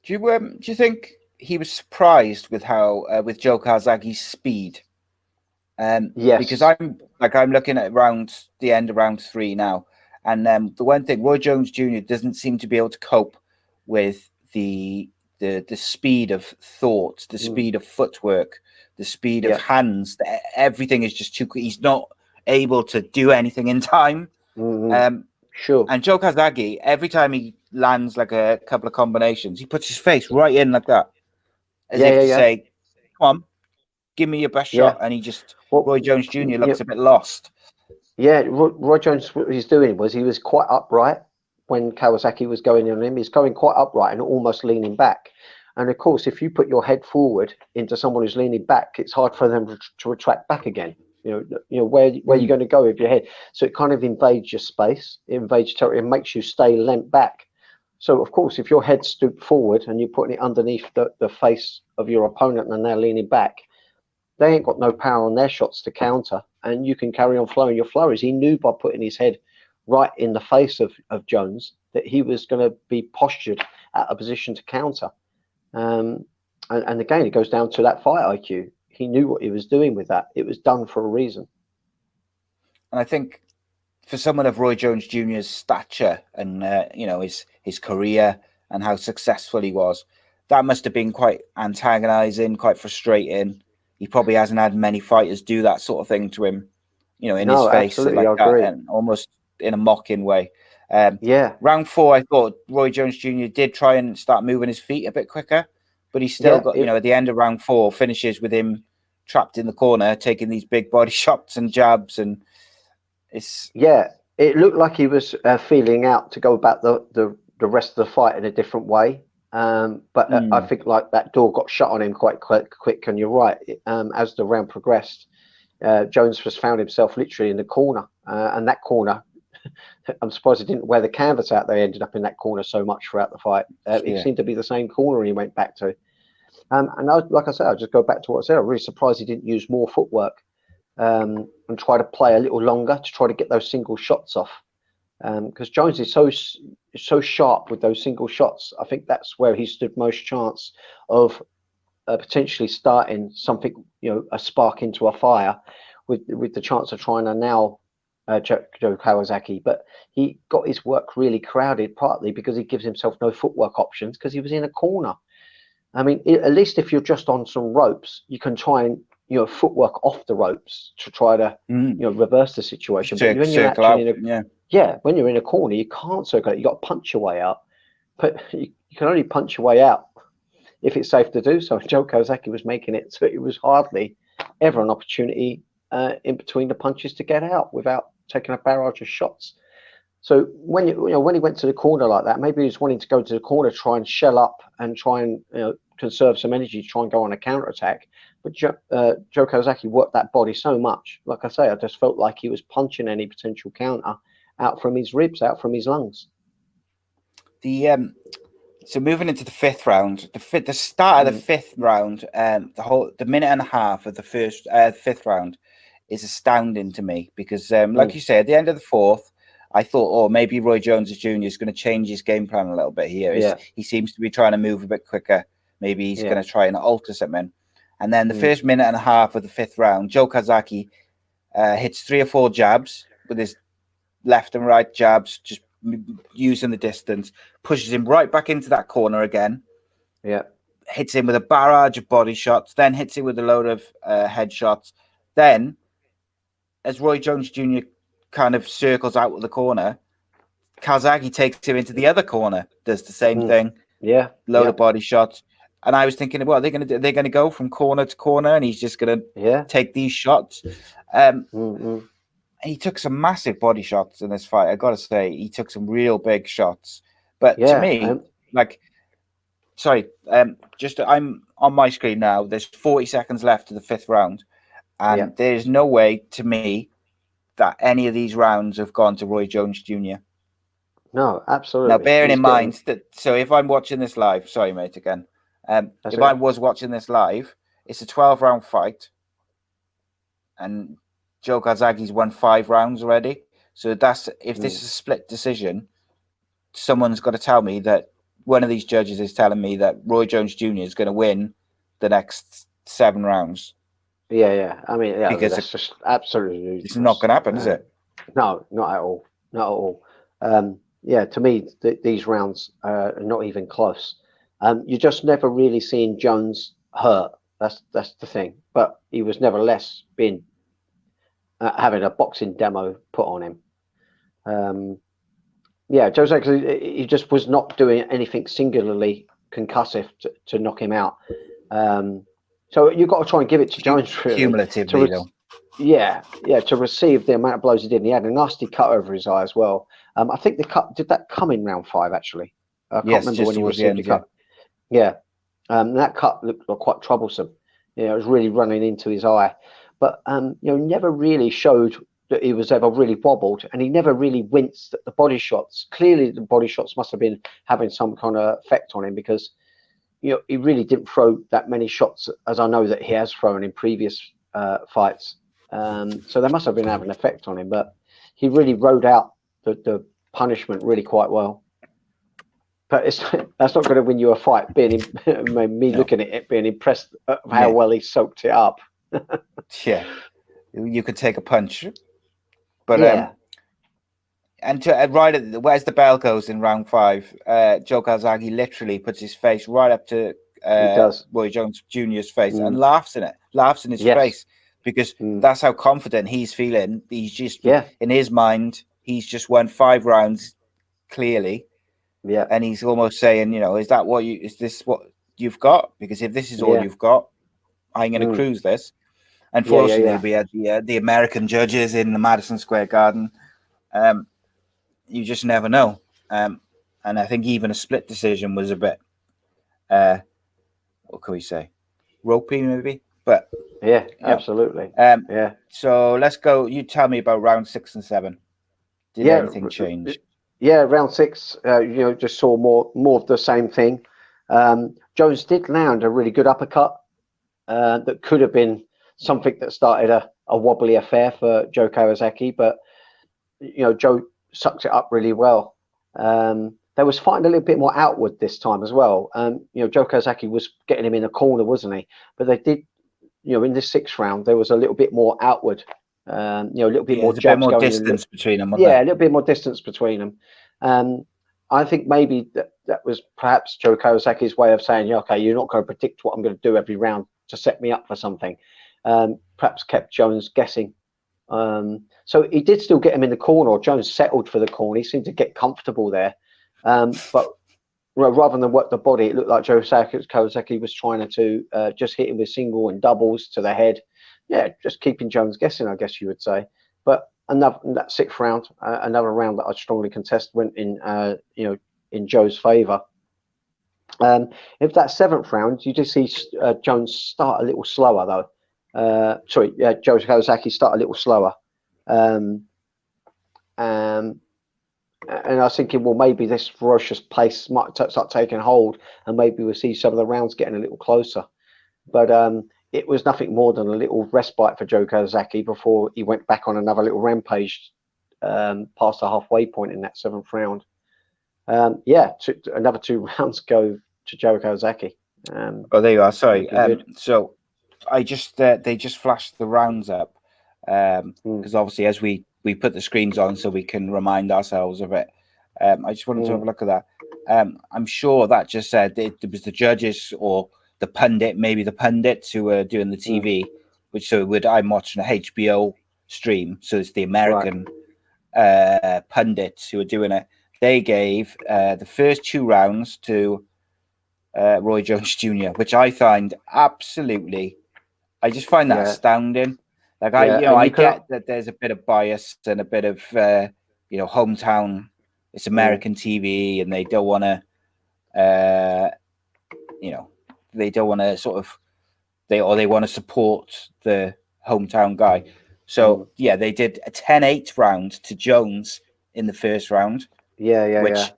Do you think he was surprised with how with Joe Calzaghe's speed? Yes. Because I'm looking at the end of round 3 now, and the one thing, Roy Jones Jr. doesn't seem to be able to cope with the speed of thought, the speed of footwork, the speed of hands. Everything is just too quick. He's not able to do anything in time. Sure. And Joe Calzaghe, every time he lands like a couple of combinations, he puts his face right in like that, as if to say, "Come on, give me your best shot." And he just, Roy Jones Jr. looks a bit lost. Yeah, Roy Jones, what he's doing was he was quite upright when Kawasaki was going on him. He's going quite upright and almost leaning back. And of course, if you put your head forward into someone who's leaning back, it's hard for them to retract back again. You know where you're going to go with your head. So it kind of invades your space, it invades territory, and makes you stay leant back. So of course, if your head stooped forward and you're putting it underneath the face of your opponent and they're leaning back, they ain't got no power on their shots to counter, and you can carry on flowing your flurries. He knew by putting his head right in the face of Jones that he was going to be postured at a position to counter. And again, it goes down to that fight IQ. He knew what he was doing with that. It was done for a reason. And I think for someone of Roy Jones Jr.'s stature and his career and how successful he was, that must have been quite antagonizing, quite frustrating. He probably hasn't had many fighters do that sort of thing to him, in his face, absolutely, like that, and almost in a mocking way. Round 4, I thought Roy Jones Jr. did try and start moving his feet a bit quicker, but he still got, at the end of round 4, finishes with him trapped in the corner, taking these big body shots and jabs, and it looked like he was feeling out to go about the rest of the fight in a different way. But I think like that door got shut on him quite quick, and you're right. As the round progressed, Jones just found himself literally in the corner, and that corner, I'm surprised he didn't wear the canvas out. They ended up in that corner so much throughout the fight. It seemed to be the same corner he went back to. And like I said, I'll just go back to what I said. I'm really surprised he didn't use more footwork and try to play a little longer to try to get those single shots off. Because Jones is so sharp with those single shots. I think that's where he stood most chance of potentially starting something, a spark into a fire, with the chance of trying to nail Joe Calzaghe. But he got his work really crowded, partly because he gives himself no footwork options because he was in a corner. I mean, at least if you're just on some ropes, you can try and footwork off the ropes to try to reverse the situation. But when you're actually when you're in a corner, you can't circle it. You got to punch your way out. But you can only punch your way out if it's safe to do so. Joe Calzaghe was making it so it was hardly ever an opportunity in between the punches to get out without taking a barrage of shots. So when when he went to the corner like that, maybe he was wanting to go to the corner, try and shell up and try and conserve some energy, try and go on a counter attack. But Joe Calzaghe worked that body so much. Like I say, I just felt like he was punching any potential counter out from his ribs, out from his lungs. So moving into the 5th round, the start of the 5th round, the minute and a half of the 5th round is astounding to me because, like you say, at the end of the 4th, I thought, maybe Roy Jones Jr. is going to change his game plan a little bit here. He seems to be trying to move a bit quicker. Maybe he's going to try and alter something. And then the first minute and a half of the 5th round, Joe Calzaghe hits 3 or 4 jabs with his left and right jabs, just using the distance, pushes him right back into that corner again. Hits him with a barrage of body shots, then hits him with a load of headshots. Then, as Roy Jones Jr. kind of circles out of the corner, Calzaghe takes him into the other corner, does the same thing. Load of body shots. And I was thinking, well, they're going to do? They're going to go from corner to corner, and he's just going to take these shots. He took some massive body shots in this fight. I got to say, he took some real big shots. But to me, I'm on my screen now. There's 40 seconds left of the 5th round, and there's no way to me that any of these rounds have gone to Roy Jones Jr. No, absolutely. Now, bearing in mind that, so if I'm watching this live, sorry, mate, again. If I was watching this live, it's a 12-round fight, and Joe Calzaghe's won 5 rounds already. So if this is a split decision, someone's got to tell me that one of these judges is telling me that Roy Jones Jr. is going to win the next 7 rounds. Yeah. I mean, yeah, because that's just absolutely ludicrous. It's not going to happen, is it? No, not at all. Not at all. Yeah, to me, these rounds are not even close. You just never really seen Jones hurt. That's the thing. But he was nevertheless having a boxing demo put on him. Yeah, Jose, he just was not doing anything singularly concussive to knock him out. So you've got to try and give it to Jones, really. Cumulatively, though. Yeah, to receive the amount of blows he did. And he had a nasty cut over his eye as well. I think did that come in round 5, actually? I can't remember when he received the cut. Yeah. That cut looked quite troublesome. It was really running into his eye. But, never really showed that he was ever really wobbled, and he never really winced at the body shots. Clearly, the body shots must have been having some kind of effect on him, because he really didn't throw that many shots as I know that he has thrown in previous fights. So they must have been having an effect on him, but he really rode out the punishment really quite well. But that's not going to win you a fight. Looking at it, being impressed at how well he soaked it up. Yeah, you could take a punch, but and where's the bell goes in round 5, Joe Calzaghe literally puts his face right up to Roy Jones Jr.'s face and laughs in his face, because that's how confident he's feeling. He's just in his mind, he's just won 5 rounds clearly. Yeah, and he's almost saying, is this what you've got? Because if this is all you've got, I'm going to cruise this. Unfortunately, we had the American judges in the Madison Square Garden. You just never know. And I think even a split decision was a bit, what can we say, ropey maybe. But absolutely. So let's go. You tell me about round 6 and 7. Did anything change? Yeah, round 6, just saw more of the same thing. Jones did land a really good uppercut that could have been something that started a wobbly affair for Joe Calzaghe, but Joe sucked it up really well. They was fighting a little bit more outward this time as well. Joe Calzaghe was getting him in a corner, wasn't he? But they did, in the 6th round, there was a little bit more outward. A little bit more jabs, a bit more distance between them. A little bit more distance between them. I think maybe that was perhaps Joe Calzaghe's way of saying, okay, you're not going to predict what I'm going to do every round to set me up for something. Perhaps kept Jones guessing. So he did still get him in the corner, or Jones settled for the corner. He seemed to get comfortable there. But rather than work the body, it looked like Joe Calzaghe was trying to just hit him with single and doubles to the head. Yeah, just keeping Jones guessing, I guess you would say. But that 6th round, another round that I strongly contest, went in in Joe's favour. If that 7th round, you just see Jones start a little slower though. Joe Calzaghe start a little slower. And I was thinking, well, maybe this ferocious pace might start taking hold, and maybe we'll see some of the rounds getting a little closer. But it was nothing more than a little respite for Joe Calzaghe before he went back on another little rampage past the halfway point in that 7th round. Another 2 rounds go to Joe Calzaghe. There you are. Sorry. So I just they just flashed the rounds up because obviously as we put the screens on so we can remind ourselves of it. I just wanted to have a look at that. I'm sure that just said it was the judges or the pundits who were doing the TV, I'm watching a HBO stream, so it's the American pundits who are doing it. They gave the first 2 rounds to Roy Jones Jr., which I find absolutely, I just find that astounding. Like I get that there's a bit of bias and a bit of hometown. It's American TV, and they don't want to, they don't want to sort of they want to support the hometown guy. So they did a 10-8 round to Jones in the first round. Which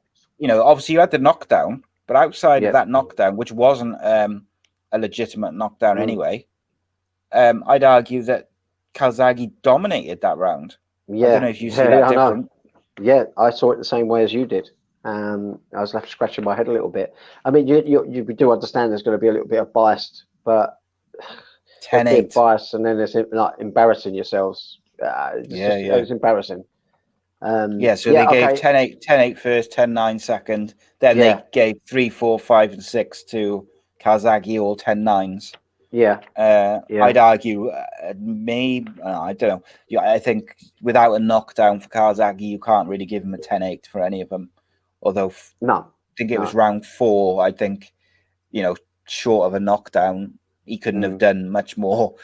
obviously you had the knockdown, but outside of that knockdown, which wasn't a legitimate knockdown anyway, I'd argue that Calzaghe dominated that round. I don't Yeah, know if you see that I know. different. Yeah, I saw it the same way as you did. I was left scratching my head a little bit. I mean, you do understand there's going to be a little bit of bias, but there's a bit of 10-8. bias, and then there's like embarrassing yourselves. Yeah, It yeah. was embarrassing. Yeah, so they Yeah, gave okay. 10-8 first, 10-9 second. Then Yeah, they gave 3, 4, 5, and 6 to Calzaghe, all 10-9s. yeah, yeah. I'd argue maybe, I don't know. Yeah, I think without a knockdown for Calzaghe, you can't really give him a 10-8 for any of them. Although No, I think it was no, round 4, I think, short of a knockdown, he couldn't have done much more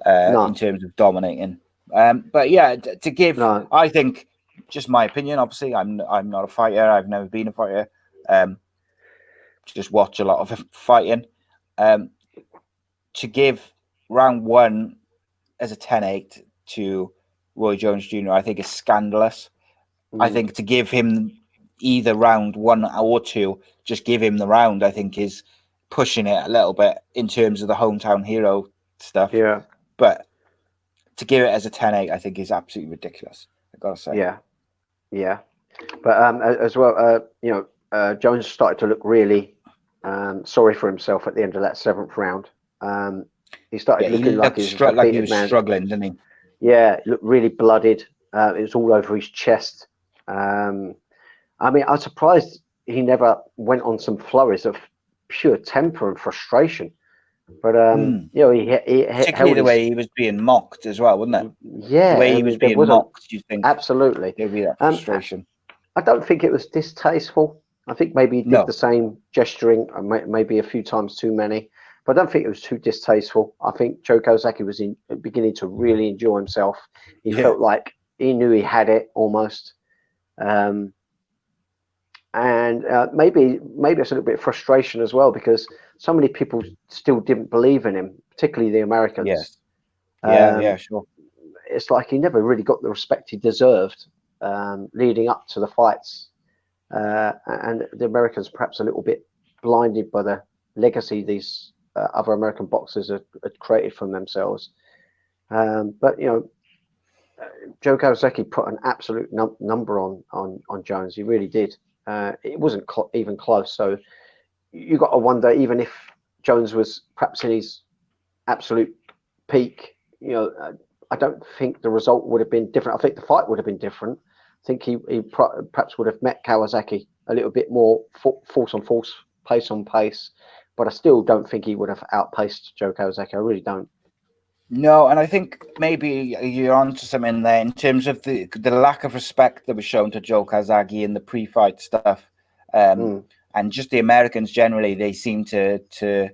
in no, terms of dominating. But yeah, to give, no. I think, just my opinion. Obviously, I'm not a fighter. I've never been a fighter. Just watch a lot of fighting. To give round 1 as a 10-8 to Roy Jones Jr., I think is scandalous. I think to give him either round 1 or 2, just give him the round, I think is pushing it a little bit in terms of the hometown hero stuff. Yeah, But to give it as a 10-8, I think is absolutely ridiculous. I gotta say. yeah, yeah. But as well, Jones started to look really sorry for himself at the end of that 7th round. He started Yeah, he looking like looked he was a like he defeated was man. struggling, didn't he? Yeah, it looked really blooded. It was all over his chest. I mean, I'm surprised he never went on some flurries of pure temper and frustration. But he Particularly held the his. way he was being mocked as well, wasn't it? The Yeah, way I he was mean, there being wasn't mocked, you think absolutely. there'd be that Um, frustration. I don't think it was distasteful. I think maybe he did No. the same gesturing, maybe a few times too many, but I don't think it was too distasteful. I think Joe Calzaghe was beginning to really enjoy himself. He Yeah. felt like he knew he had it almost, and maybe it's a little bit of frustration as well because so many people still didn't believe in him, particularly the Americans. Yes. Yeah, Um, sure. it's like he never really got the respect he deserved leading up to the fights. And the Americans perhaps a little bit blinded by the legacy these other American boxers had created from themselves. But Joe Calzaghe put an absolute number on Jones. He really did. It wasn't even close. So you got to wonder, even if Jones was perhaps in his absolute peak, I don't think the result would have been different. I think the fight would have been different. I think he perhaps would have met Calzaghe a little bit more force on force, pace on pace, but I still don't think he would have outpaced Joe Calzaghe. I really don't. No, and I think maybe you're onto something there in terms of the lack of respect that was shown to Joe Calzaghe in the pre-fight stuff, and just the Americans generally. They seem to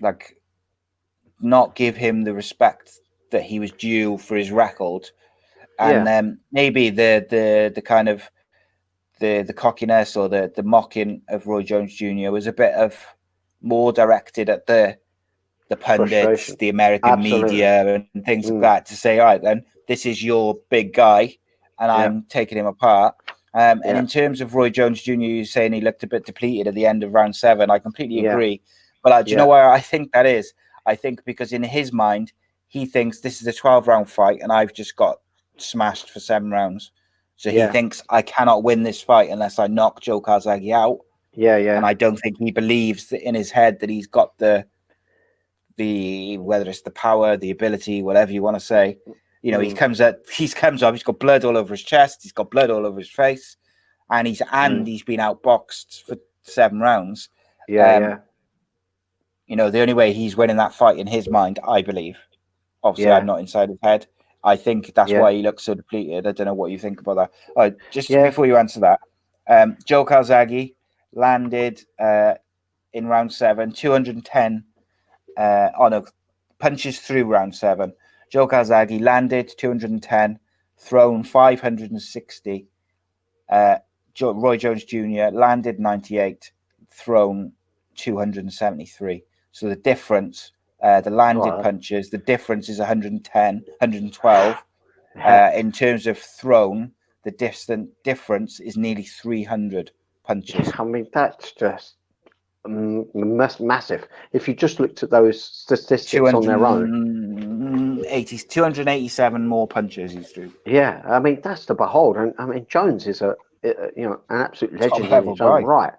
like not give him the respect that he was due for his record, and maybe the kind of the cockiness or the mocking of Roy Jones Jr. was a bit of more directed at the pundits, the American Absolutely. media, and things like that to say, all right, then this is your big guy, and I'm taking him apart. And in terms of Roy Jones Jr., you saying he looked a bit depleted at the end of round 7, I completely agree. But do you know why I think that is? I think because in his mind, he thinks this is a 12-round fight, and I've just got smashed for 7 rounds. So he thinks I cannot win this fight unless I knock Joe Calzaghe out. And I don't think he believes that in his head that he's got the whether it's the power, the ability, whatever you want to say. He comes up, he's got blood all over his chest, he's got blood all over his face, and he's been outboxed for 7 rounds. The only way he's winning that fight in his mind, I believe. Obviously, I'm not inside his head. I think that's why he looks so depleted. I don't know what you think about that. All right, just before you answer that, Joe Calzaghe landed in round 7, 210 punches through round 7. Joe Calzaghe landed 210, thrown 560. Roy Jones Jr. landed 98, thrown 273. So the difference, the landed punches, the difference is 110, 112. In terms of thrown, the difference is nearly 300 punches. I mean, that's just massive. If you just looked at those statistics on their own, 287 more punches he's threw. Yeah, I mean that's to behold, and I mean Jones is an absolute legend in his own guy. right.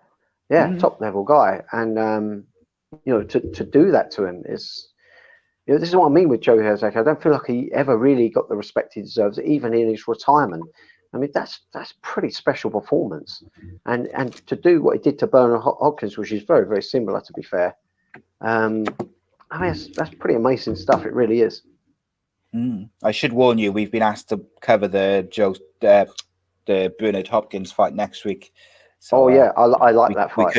Yeah, top level guy, and to do that to him is, this is what I mean with Joe Calzaghe. I don't feel like he ever really got the respect he deserves, even in his retirement. I mean that's pretty special performance, and to do what he did to Bernard Hopkins, which is very, very similar, to be fair. I mean that's pretty amazing stuff. It really is. I should warn you, we've been asked to cover the Bernard Hopkins fight next week. So, I like that fight. We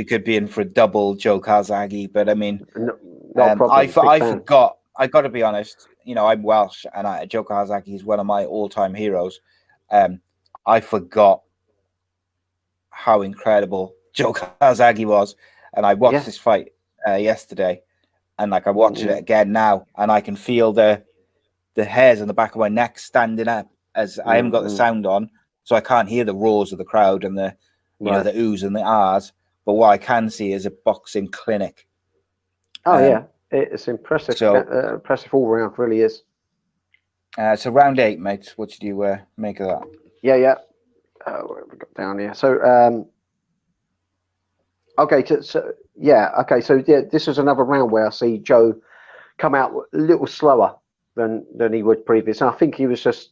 could be in for a double Joe Calzaghe, but I mean, no problem. I forgot. I got to be honest. I'm Welsh, and Joe Calzaghe is one of my all-time heroes. I forgot how incredible Joe Calzaghe was, and I watched this fight yesterday, and I watched it again now, and I can feel the hairs on the back of my neck standing up, as I haven't got the sound on, so I can't hear the roars of the crowd and the the oohs and the ahs. But what I can see is a boxing clinic. It's impressive. Impressive all round, really is. So round 8, mate. What did you make of that? Yeah. What have we got down here? So this was another round where I see Joe come out a little slower than he would previous. And I think he was just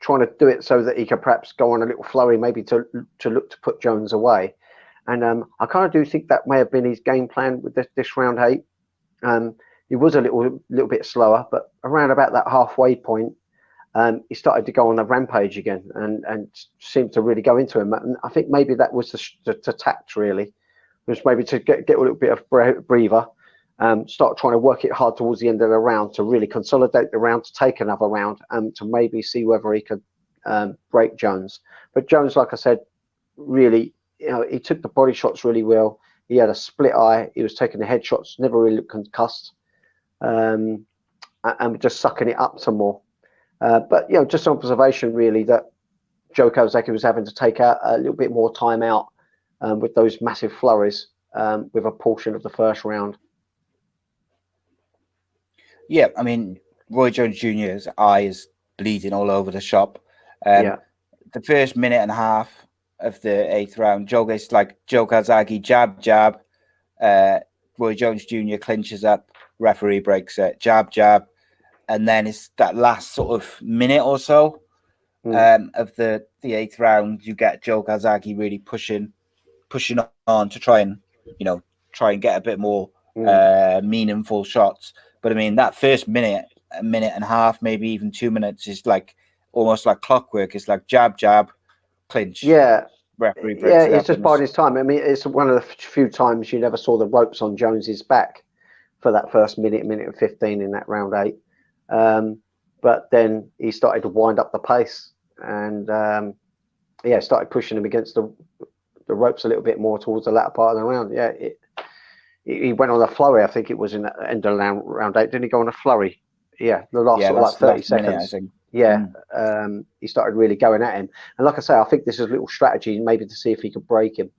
trying to do it so that he could perhaps go on a little flurry, maybe to look to put Jones away. And I kind of do think that may have been his game plan with this round 8. He was a little bit slower, but around about that halfway point, he started to go on a rampage again and seemed to really go into him. And I think maybe that was the tact, really, was maybe to get a little bit of breather, start trying to work it hard towards the end of the round to really consolidate the round, to take another round, and to maybe see whether he could break Jones. But Jones, like I said, really, he took the body shots really well. He had a split eye. He was taking the head shots, never really looked concussed, and just sucking it up some more. But just an observation really that Joe Calzaghe was having to take out a little bit more time out with those massive flurries with a portion of the first round. Yeah, I mean, Roy Jones Jr.'s eye is bleeding all over the shop. The first minute and a half of the 8th round, Joe Calzaghe, jab. Roy Jones Jr. clinches up, referee breaks it, jab. And then it's that last sort of minute or so of the 8th round, you get Joe Calzaghe really pushing on to try and get a bit more meaningful shots. But I mean, that first minute, a minute and a half, maybe even 2 minutes, is almost like clockwork. It's like jab, clinch. Yeah. Referee breaks it it's just biding his time. I mean, it's one of the few times you never saw the ropes on Jones's back for that first minute and 15 in that round 8. But then he started to wind up the pace and started pushing him against the ropes a little bit more towards the latter part of the round. He went on a flurry. I think it was in the end of round 8. Didn't he go on a flurry? Yeah, the last 30 seconds. Minute, I think. He started really going at him. And like I say, I think this is a little strategy maybe to see if he could break him.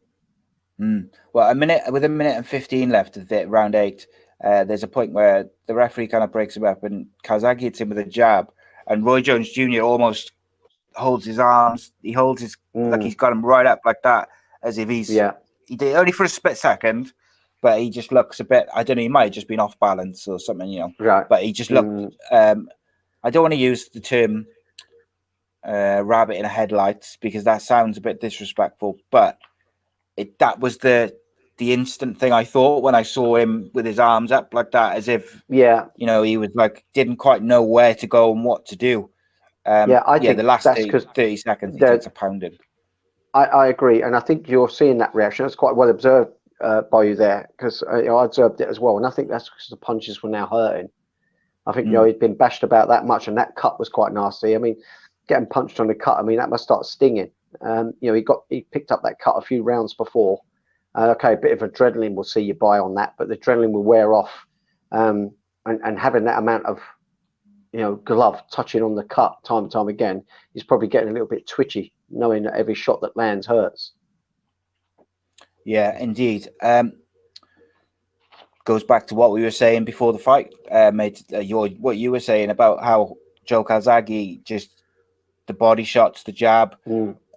Well, with a minute and 15 left of the round 8, there's a point where the referee kind of breaks him up and Calzaghe hits him with a jab, and Roy Jones Jr. almost holds his arms. He holds his like he's got him right up like that, as if he did only for a split second, but he just looks a bit. I don't know. He might have just been off balance or something, Right. But he just looked. I don't want to use the term rabbit in a headlights because that sounds a bit disrespectful, but that was the instant thing I thought when I saw him with his arms up like that, as if he was didn't quite know where to go and what to do. I think the last 30 seconds he takes a pounding. I agree, and I think you're seeing that reaction. That's quite well observed by you there, because I observed it as well, and I think that's because the punches were now hurting. I think he'd been bashed about that much, and that cut was quite nasty. I mean, getting punched on the cut, I mean that must start stinging. He picked up that cut a few rounds before. A bit of adrenaline will see you by on that, but the adrenaline will wear off, and having that amount of glove touching on the cut time and time again, he's probably getting a little bit twitchy, knowing that every shot that lands hurts. Yeah, indeed. goes back to what we were saying before the fight, mate. What you were saying about how Joe Calzaghe just the body shots, the jab.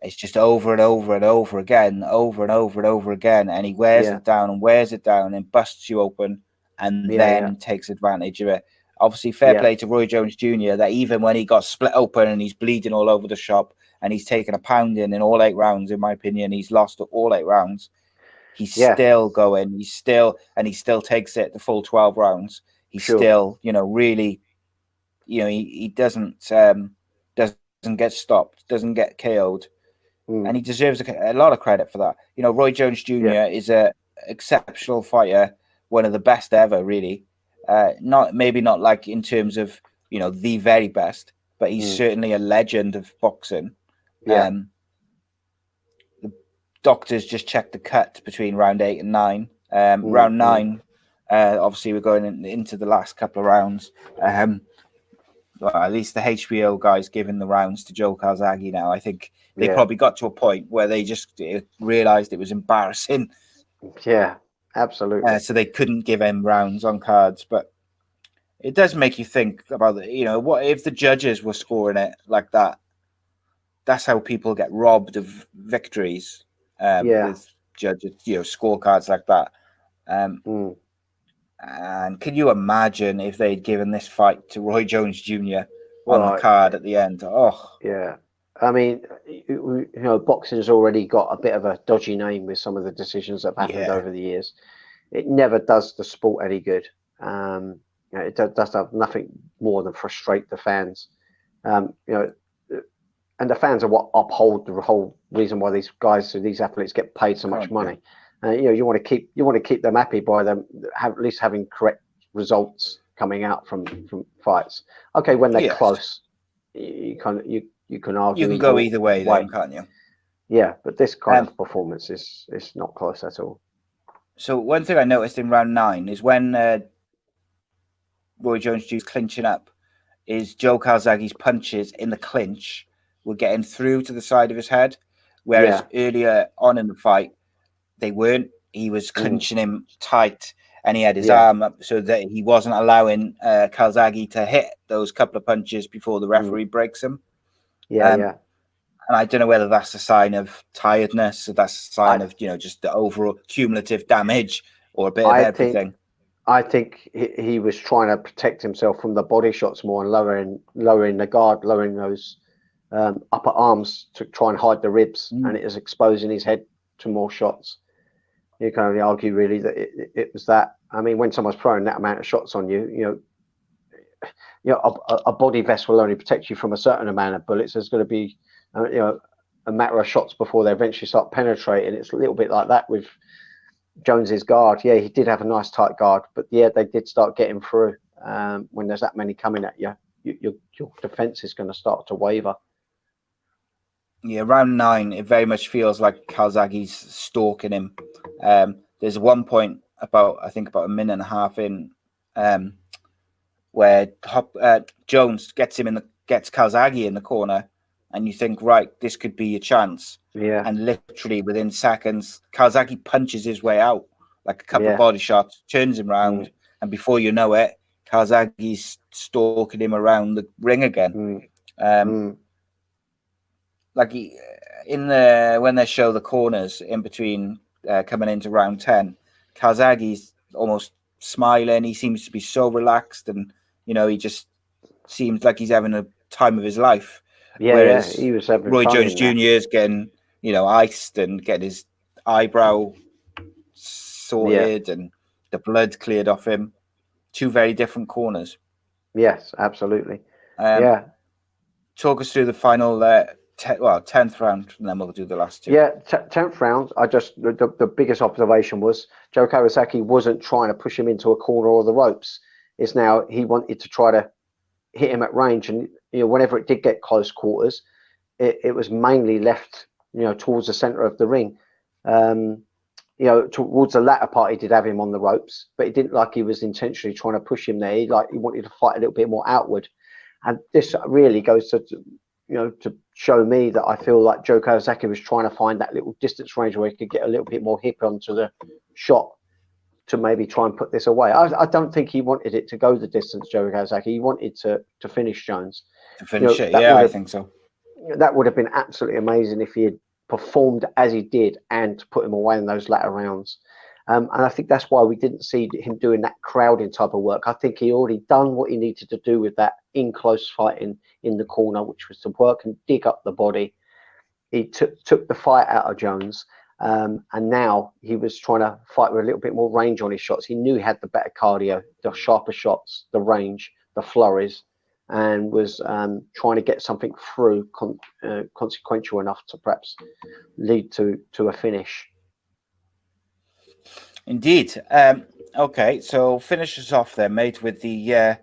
It's just over and over and over again, over and over and over again, and he wears Yeah. it down and wears it down and busts you open, and then takes advantage of it. Obviously, fair play to Roy Jones Jr. that even when he got split open and he's bleeding all over the shop and he's taken a pounding in all 8 rounds, in my opinion, he's lost all 8 rounds. He's still going. He still takes it the full 12 rounds. He's still, really, he doesn't get stopped, doesn't get KO'd. And he deserves a lot of credit for that. Roy Jones Jr. is a exceptional fighter, one of the best ever, really. Maybe not like in terms of the very best, but he's certainly a legend of boxing. The doctors just checked the cut between round 8 and 9. Round 9, obviously we're going into the last couple of rounds. Well, at least the HBO guys giving the rounds to Joe Calzaghe now. I think they probably got to a point where they just realized it was embarrassing. Yeah, absolutely. So they couldn't give him rounds on cards. But it does make you think about what if the judges were scoring it like that? That's how people get robbed of victories with judges, scorecards like that. And can you imagine if they'd given this fight to Roy Jones Jr. on the card at the end? Oh, yeah. I mean, boxing's already got a bit of a dodgy name with some of the decisions that have happened over the years. It never does the sport any good. It does have nothing more than frustrate the fans. And the fans are what uphold the whole reason why these athletes get paid so much money. You want to keep them happy by them at least having correct results coming out from fights. Okay, when they're close, you can argue. You can go either way, then, can't you? Yeah, but this kind of performance is not close at all. So one thing I noticed in round 9 is when Roy Jones Jr. clinching up, is Joe Calzaghe's punches in the clinch were getting through to the side of his head, whereas earlier on in the fight, they weren't. He was clinching him tight, and he had his arm up so that he wasn't allowing Calzaghe to hit those couple of punches before the referee breaks him. And I don't know whether that's a sign of tiredness, or that's a sign of just the overall cumulative damage, or a bit of everything. I think he was trying to protect himself from the body shots more and lowering the guard, lowering those upper arms to try and hide the ribs, and it was exposing his head to more shots. You can only argue really that it was that. I mean, when someone's throwing that amount of shots on you, a body vest will only protect you from a certain amount of bullets. There's going to be, a matter of shots before they eventually start penetrating. It's a little bit like that with Jones's guard. Yeah, he did have a nice tight guard, but they did start getting through. When there's that many coming at you, your defense is going to start to waver. Yeah, round 9, it very much feels like Calzaghe's stalking him. There's one point about a minute and a half in, where Jones gets Calzaghe in the corner, and you think, right, this could be a chance. Yeah. And literally within seconds, Calzaghe punches his way out, like a couple of body shots, turns him round, and before you know it, Calzaghe's stalking him around the ring again. Like when they show the corners in between coming into round 10, Calzaghe's almost smiling. He seems to be so relaxed, and he just seems like he's having a time of his life. Whereas he was having Roy fun Jones Jr. is getting iced and getting his eyebrow sorted and the blood cleared off him. Two very different corners. Yes, absolutely. Talk us through the final 10th round, and then we'll do the last two. 10th round. The biggest observation was Joe Calzaghe wasn't trying to push him into a corner or the ropes. It's now he wanted to try to hit him at range, and whenever it did get close quarters, it was mainly left towards the center of the ring. Towards the latter part, he did have him on the ropes, but it didn't like he was intentionally trying to push him there. He wanted to fight a little bit more outward, and this really goes to show me that I feel like Joe Calzaghe was trying to find that little distance range where he could get a little bit more hip onto the shot. to maybe try and put this away. I don't think he wanted it to go the distance, Joe Calzaghe. He wanted to finish Jones. To finish it, yeah, I think so. That would have been absolutely amazing if he had performed as he did and to put him away in those latter rounds. And I think that's why we didn't see him doing that crowding type of work. I think he already done what he needed to do with that in close fighting in the corner, which was to work and dig up the body. He took the fight out of Jones. And now he was trying to fight with a little bit more range on his shots. He knew he had the better cardio, the sharper shots, the range, the flurries, and was trying to get something through consequential enough to perhaps lead to a finish. Indeed. Okay, so finish us off there, mate, with the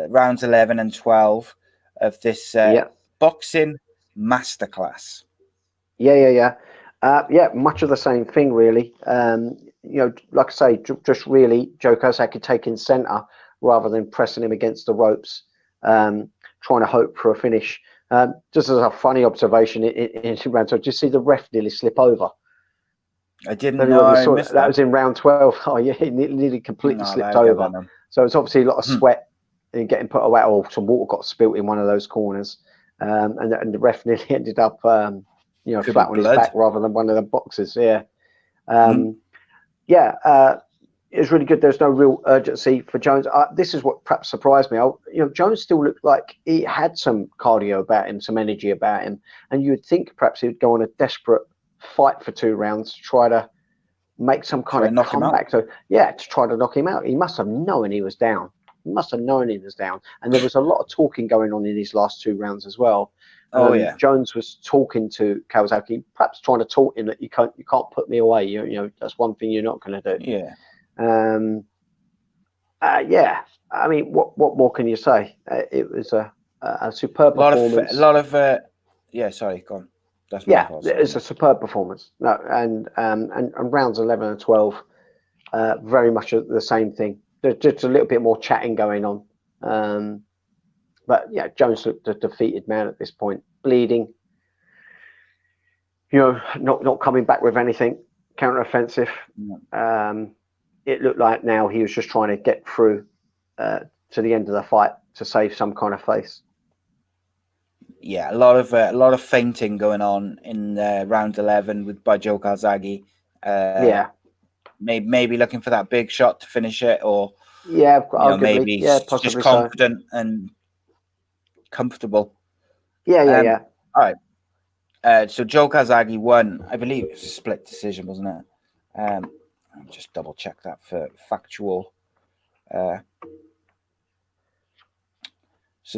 rounds 11 and 12 of this boxing masterclass. Yeah. Much of the same thing, really. Like I say, just really Joe Calzaghe taking centre rather than pressing him against the ropes, trying to hope for a finish. Just as a funny observation in round 12, did you see the ref nearly slip over? I didn't know. I missed that was in round 12. Oh, yeah, he nearly completely slipped over. So it's obviously a lot of sweat and getting put away, or some water got spilt in one of those corners. And the ref nearly ended up, flat on his back rather than one of the boxes. Yeah. It was really good. There's no real urgency for Jones. This is what perhaps surprised me. Jones still looked like he had some cardio about him, some energy about him. And you would think perhaps he would go on a desperate fight for 2 rounds to try to make some kind of comeback. So, to try to knock him out. He must have known he was down. And there was a lot of talking going on in his last 2 rounds as well. Jones was talking to Calzaghe, perhaps trying to talk him that you can't put me away. That's one thing you're not going to do. Yeah. I mean, what more can you say? It was a superb performance. Sorry, go on. It's a superb performance. No, and rounds 11 and 12, very much the same thing. There's just a little bit more chatting going on. But Jones looked a defeated man at this point, bleeding. Not coming back with anything counter-offensive. It looked like now he was just trying to get through to the end of the fight to save some kind of face. Yeah, a lot of feinting going on in round 11 by Joe Calzaghe. Maybe looking for that big shot to finish it, or maybe just confident and comfortable. Yeah. All right. So Joe Calzaghe won. I believe it was a split decision, wasn't it? I'll just double check that for factual. So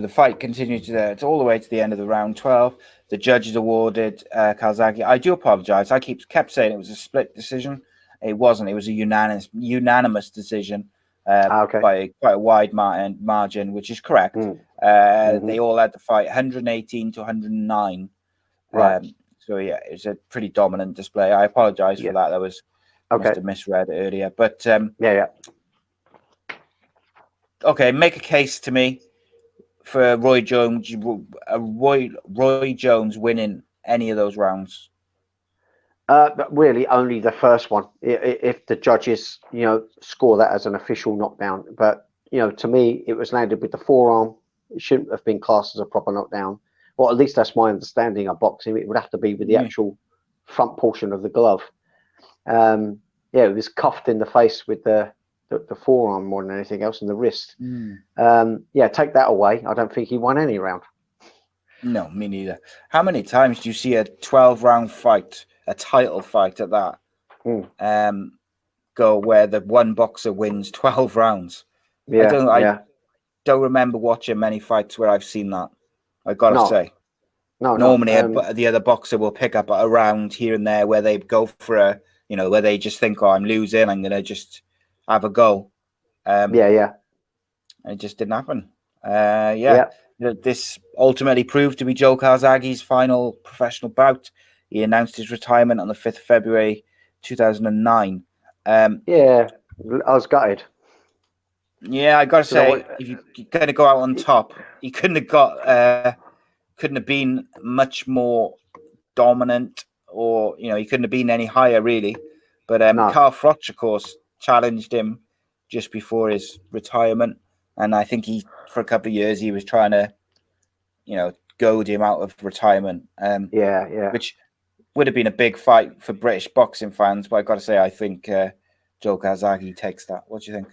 the fight continued it's all the way to the end of the round 12. The judges awarded Calzaghe. I do apologize. I kept saying it was a split decision. It wasn't. It was a unanimous decision by quite a wide margin, which is correct. They all had the fight 118 to 109. Right. So it was a pretty dominant display. I apologize for that. That was must have misread earlier. But okay, make a case to me for Roy Jones winning any of those rounds. But really only the first one, if the judges score that as an official knockdown. But to me it was landed with the forearm. It shouldn't have been classed as a proper knockdown, or at least that's my understanding of boxing. It would have to be with the actual front portion of the glove. It was cuffed in the face with the forearm more than anything else, and the wrist. Take that away. I don't think he won any round. No, me neither. How many times do you see a 12-round fight, a title fight at that, go where the one boxer wins 12 rounds? I don't remember watching many fights where I've seen that. I gotta say. Normally, the other boxer will pick up a round here and there where they go for where they just think, I'm losing, I'm gonna just have a go. It just didn't happen. This ultimately proved to be Joe Calzaghe's final professional bout. He announced his retirement on the 5th of February 2009. I was gutted. Yeah, I gotta say, if you're gonna go out on top, he couldn't have been much more dominant, or he couldn't have been any higher really. But Carl Froch, of course, challenged him just before his retirement, and I think for a couple of years he was trying to, goad him out of retirement. Which would have been a big fight for British boxing fans, but I've got to say, I think Joe Calzaghe takes that. What do you think?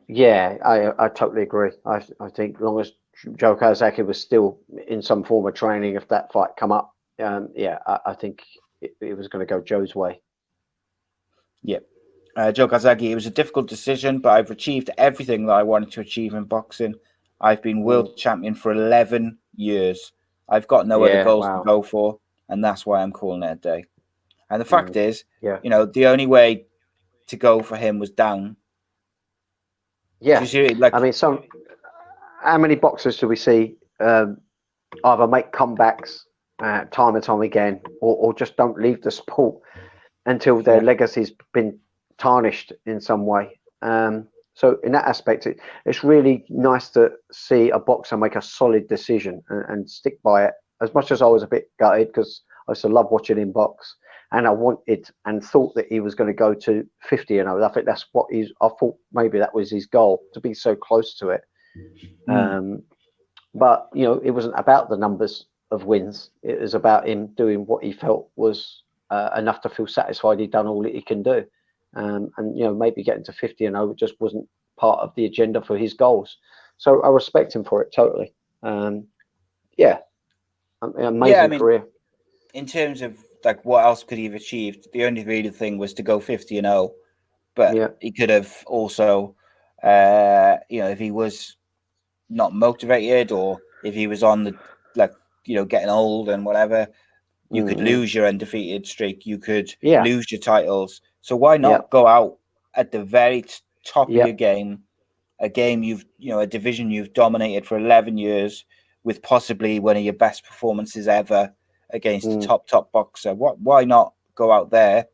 Yeah, I totally agree. I think as long as Joe Calzaghe was still in some form of training, if that fight come up, I think it was going to go Joe's way. Yep. Joe Calzaghe, it was a difficult decision, but I've achieved everything that I wanted to achieve in boxing. I've been world champion for 11 years. I've got no other goals to go for, and that's why I'm calling it a day. And the fact is, the only way to go for him was down. Yeah, I mean, how many boxers do we see either make comebacks time and time again, or just don't leave the sport until their legacy's been tarnished in some way? So in that aspect, it's really nice to see a boxer make a solid decision and stick by it. As much as I was a bit gutted, because I used to love watching him box, and I wanted and thought that he was going to go to 50-0. I think that's what I thought maybe that was his goal, to be so close to it. But it wasn't about the numbers of wins. It was about him doing what he felt was enough to feel satisfied he'd done all that he can do. And maybe getting to 50-0 just wasn't part of the agenda for his goals. So I respect him for it totally. Amazing career. In terms of what else could he have achieved? The only really thing was to go 50-0, but he could have also, if he was not motivated, or if he was on the getting old and whatever, you could lose your undefeated streak. You could lose your titles. So why not go out at the very top of your game, a division you've dominated for 11 years, with possibly one of your best performances ever against a top boxer? Why not go out there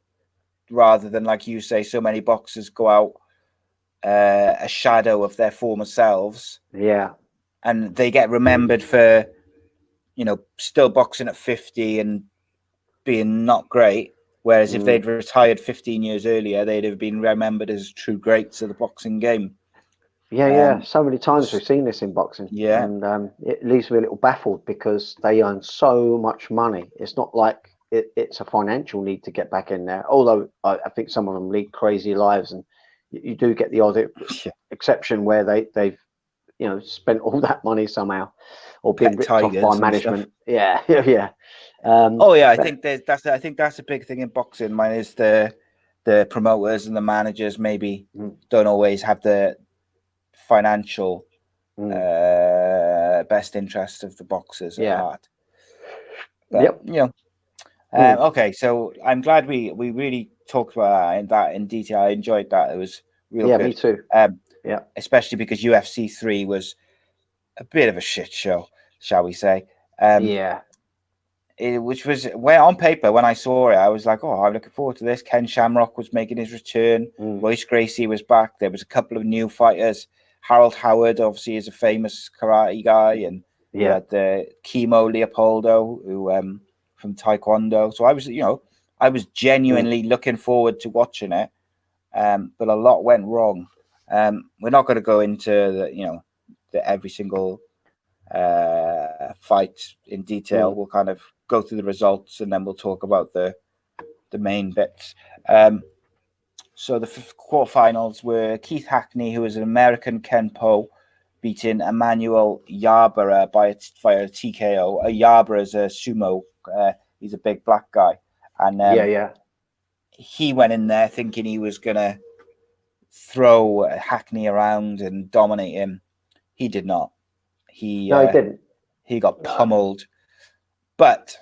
rather than, like you say, so many boxers go out a shadow of their former selves? Yeah. And they get remembered for, still boxing at 50 and being not great. Whereas if they'd retired 15 years earlier, they'd have been remembered as true greats of the boxing game. So many times we've seen this in boxing. And it leaves me a little baffled, because they earn so much money. It's not like it's a financial need to get back in there. Although I think some of them lead crazy lives, and you do get the odd exception where they've spent all that money somehow, or been ripped off by management. I think that's a big thing in boxing. Mine is the promoters and the managers maybe don't always have the financial best interest of the boxers at heart. But, okay, so I'm glad we really talked about that in detail. I enjoyed that. It was real good. Me too. Especially because UFC 3 was a bit of a shit show, shall we say? Which was where on paper, when I saw it, I was like, "Oh, I'm looking forward to this." Ken Shamrock was making his return. Royce Gracie was back. There was a couple of new fighters. Harold Howard, obviously, is a famous karate guy, and we had the Kimo Leopoldo, who from Taekwondo. So I was genuinely looking forward to watching it. But a lot went wrong. We're not going to go into the every single fight in detail. We'll kind of go through the results, and then we'll talk about the main bits. So the quarterfinals were Keith Hackney, who is an American Kenpo, beating Emmanuel Yarborough via a TKO. Yarborough is a sumo. He's a big black guy, and he went in there thinking he was gonna throw Hackney around and dominate him. He did not. He didn't. He got pummeled. But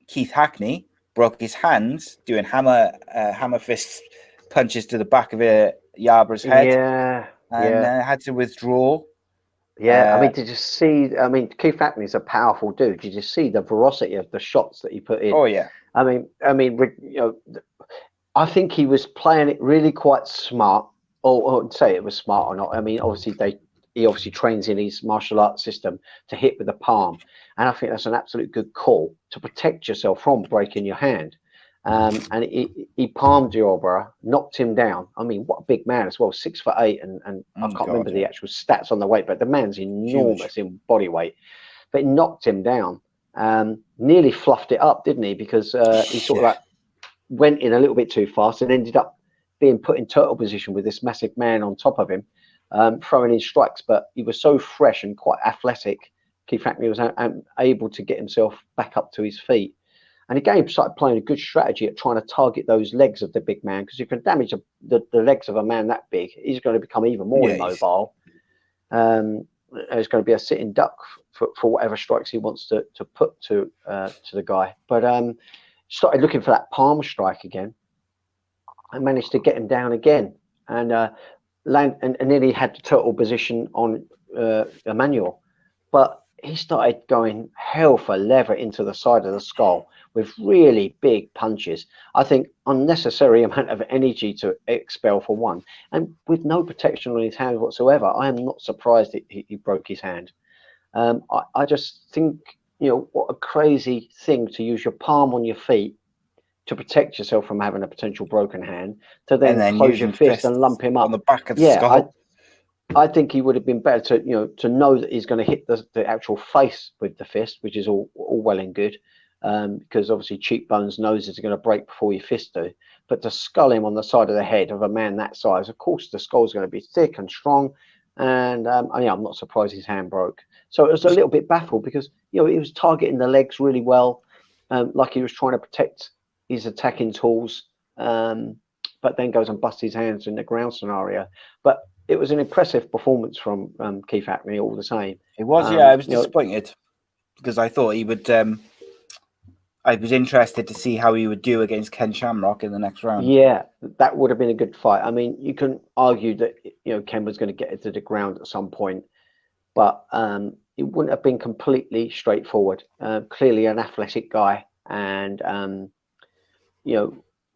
Keith Hackney broke his hands doing hammer fist punches to the back of Yarborough's head. And had to withdraw. I mean, did you see? I mean, Keith Hackney's a powerful dude. Did you see the ferocity of the shots that he put in? Oh yeah. I mean, I think he was playing it really quite smart. Or say it was smart or not. I mean, he obviously trains in his martial arts system to hit with the palm, and I think that's an absolute good call to protect yourself from breaking your hand. and he palmed Yarborough, knocked him down. I mean, what a big man as well, 6'8", and I can't remember the actual stats on the weight, but the man's enormous in body weight. But he knocked him down, nearly fluffed it up, didn't he? Because he sort of like went in a little bit too fast and ended up being put in turtle position with this massive man on top of him, throwing in strikes. But he was so fresh and quite athletic. Keith Hackney was able to get himself back up to his feet. And again, started playing a good strategy at trying to target those legs of the big man, because you can damage the legs of a man that big, he's going to become even more immobile. It's going to be a sitting duck for whatever strikes he wants to put to the guy. But started looking for that palm strike again, and managed to get him down again, and nearly had the turtle position on Emmanuel, but he started going hell for leather into the side of the skull with really big punches. I think unnecessary amount of energy to expel for one, and with no protection on his hand whatsoever. I am not surprised he broke his hand. I just think, what a crazy thing to use your palm on your feet to protect yourself from having a potential broken hand, to then close your fist and lump him up on the back of the skull. I think he would have been better to know that he's going to hit the actual face with the fist, which is all well and good, because obviously cheekbones, noses are going to break before your fist do. But to skull him on the side of the head of a man that size, of course the skull's going to be thick and strong, and I'm not surprised his hand broke. So it was a little bit baffled, because he was targeting the legs really well, like he was trying to protect his attacking tools, but then goes and busts his hands in the ground scenario. But it was an impressive performance from Keith Hackney all the same. It was, I was disappointed, because I thought he would. I was interested to see how he would do against Ken Shamrock in the next round. Yeah, that would have been a good fight. I mean, you can argue that Ken was going to get it to the ground at some point, but it wouldn't have been completely straightforward. Clearly an athletic guy, and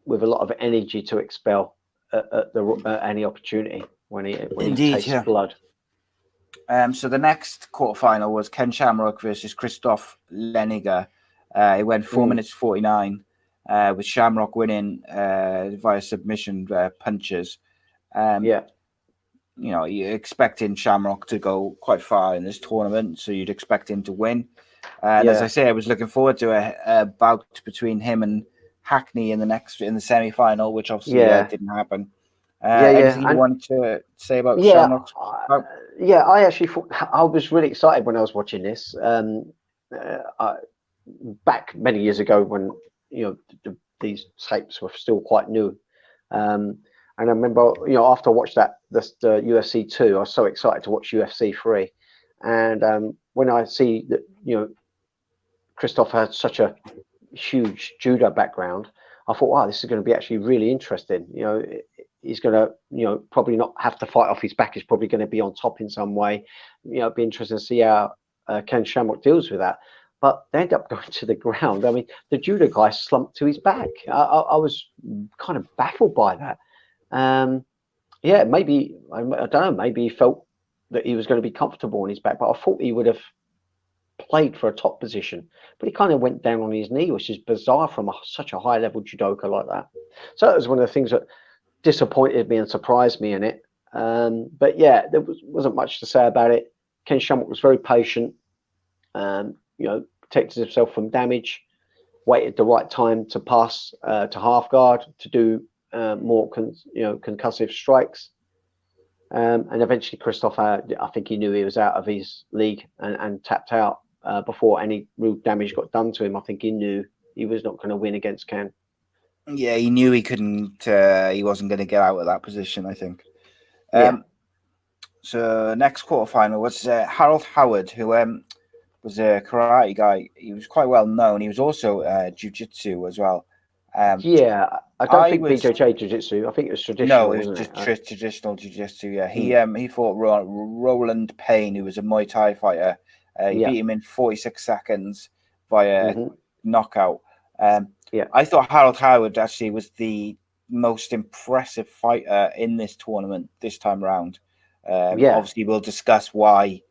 with a lot of energy to expel at any opportunity when he tastes blood. So the next quarterfinal was Ken Shamrock versus Christoph Leniger. It went 4 minutes 49, with Shamrock winning via submission punches. You're expecting Shamrock to go quite far in this tournament, so you'd expect him to win. As I say, I was looking forward to a bout between him and Hackney in the semi-final, which obviously didn't happen. Anything you wanted to say about Shamrock's bout? I actually thought, I was really excited when I was watching this. Back many years ago when these tapes were still quite new, and I remember after I watched the UFC 2, I was so excited to watch UFC 3, and when I see that Christoph had such a huge judo background, I thought, wow, this is going to be actually really interesting. He's going to probably not have to fight off his back. He's probably going to be on top in some way. It'd be interesting to see how Ken Shamrock deals with that. But they end up going to the ground. I mean, the judo guy slumped to his back. I was kind of baffled by that. Maybe, I don't know, maybe he felt that he was going to be comfortable on his back, but I thought he would have played for a top position. But he kind of went down on his knee, which is bizarre from such a high-level judoka like that. So that was one of the things that disappointed me and surprised me in it. But yeah, there wasn't much to say about it. Ken Shamrock was very patient. Protected himself from damage, waited the right time to pass to half guard to do more concussive strikes, and eventually Christoph, I think he knew he was out of his league and tapped out before any real damage got done to him. I think he knew he was not going to win against Ken. Yeah, he knew he couldn't. He wasn't going to get out of that position, I think. So next quarterfinal was Harold Howard, who was a karate guy. He was quite well known. He was also jiu-jitsu as well. I don't think BJJ jiu-jitsu. I think it was traditional. No, it was just traditional jiu-jitsu. Yeah, he fought Roland Payne, who was a Muay Thai fighter. He beat him in 46 seconds via knockout. I thought Harold Howard actually was the most impressive fighter in this tournament this time around. Obviously, we'll discuss why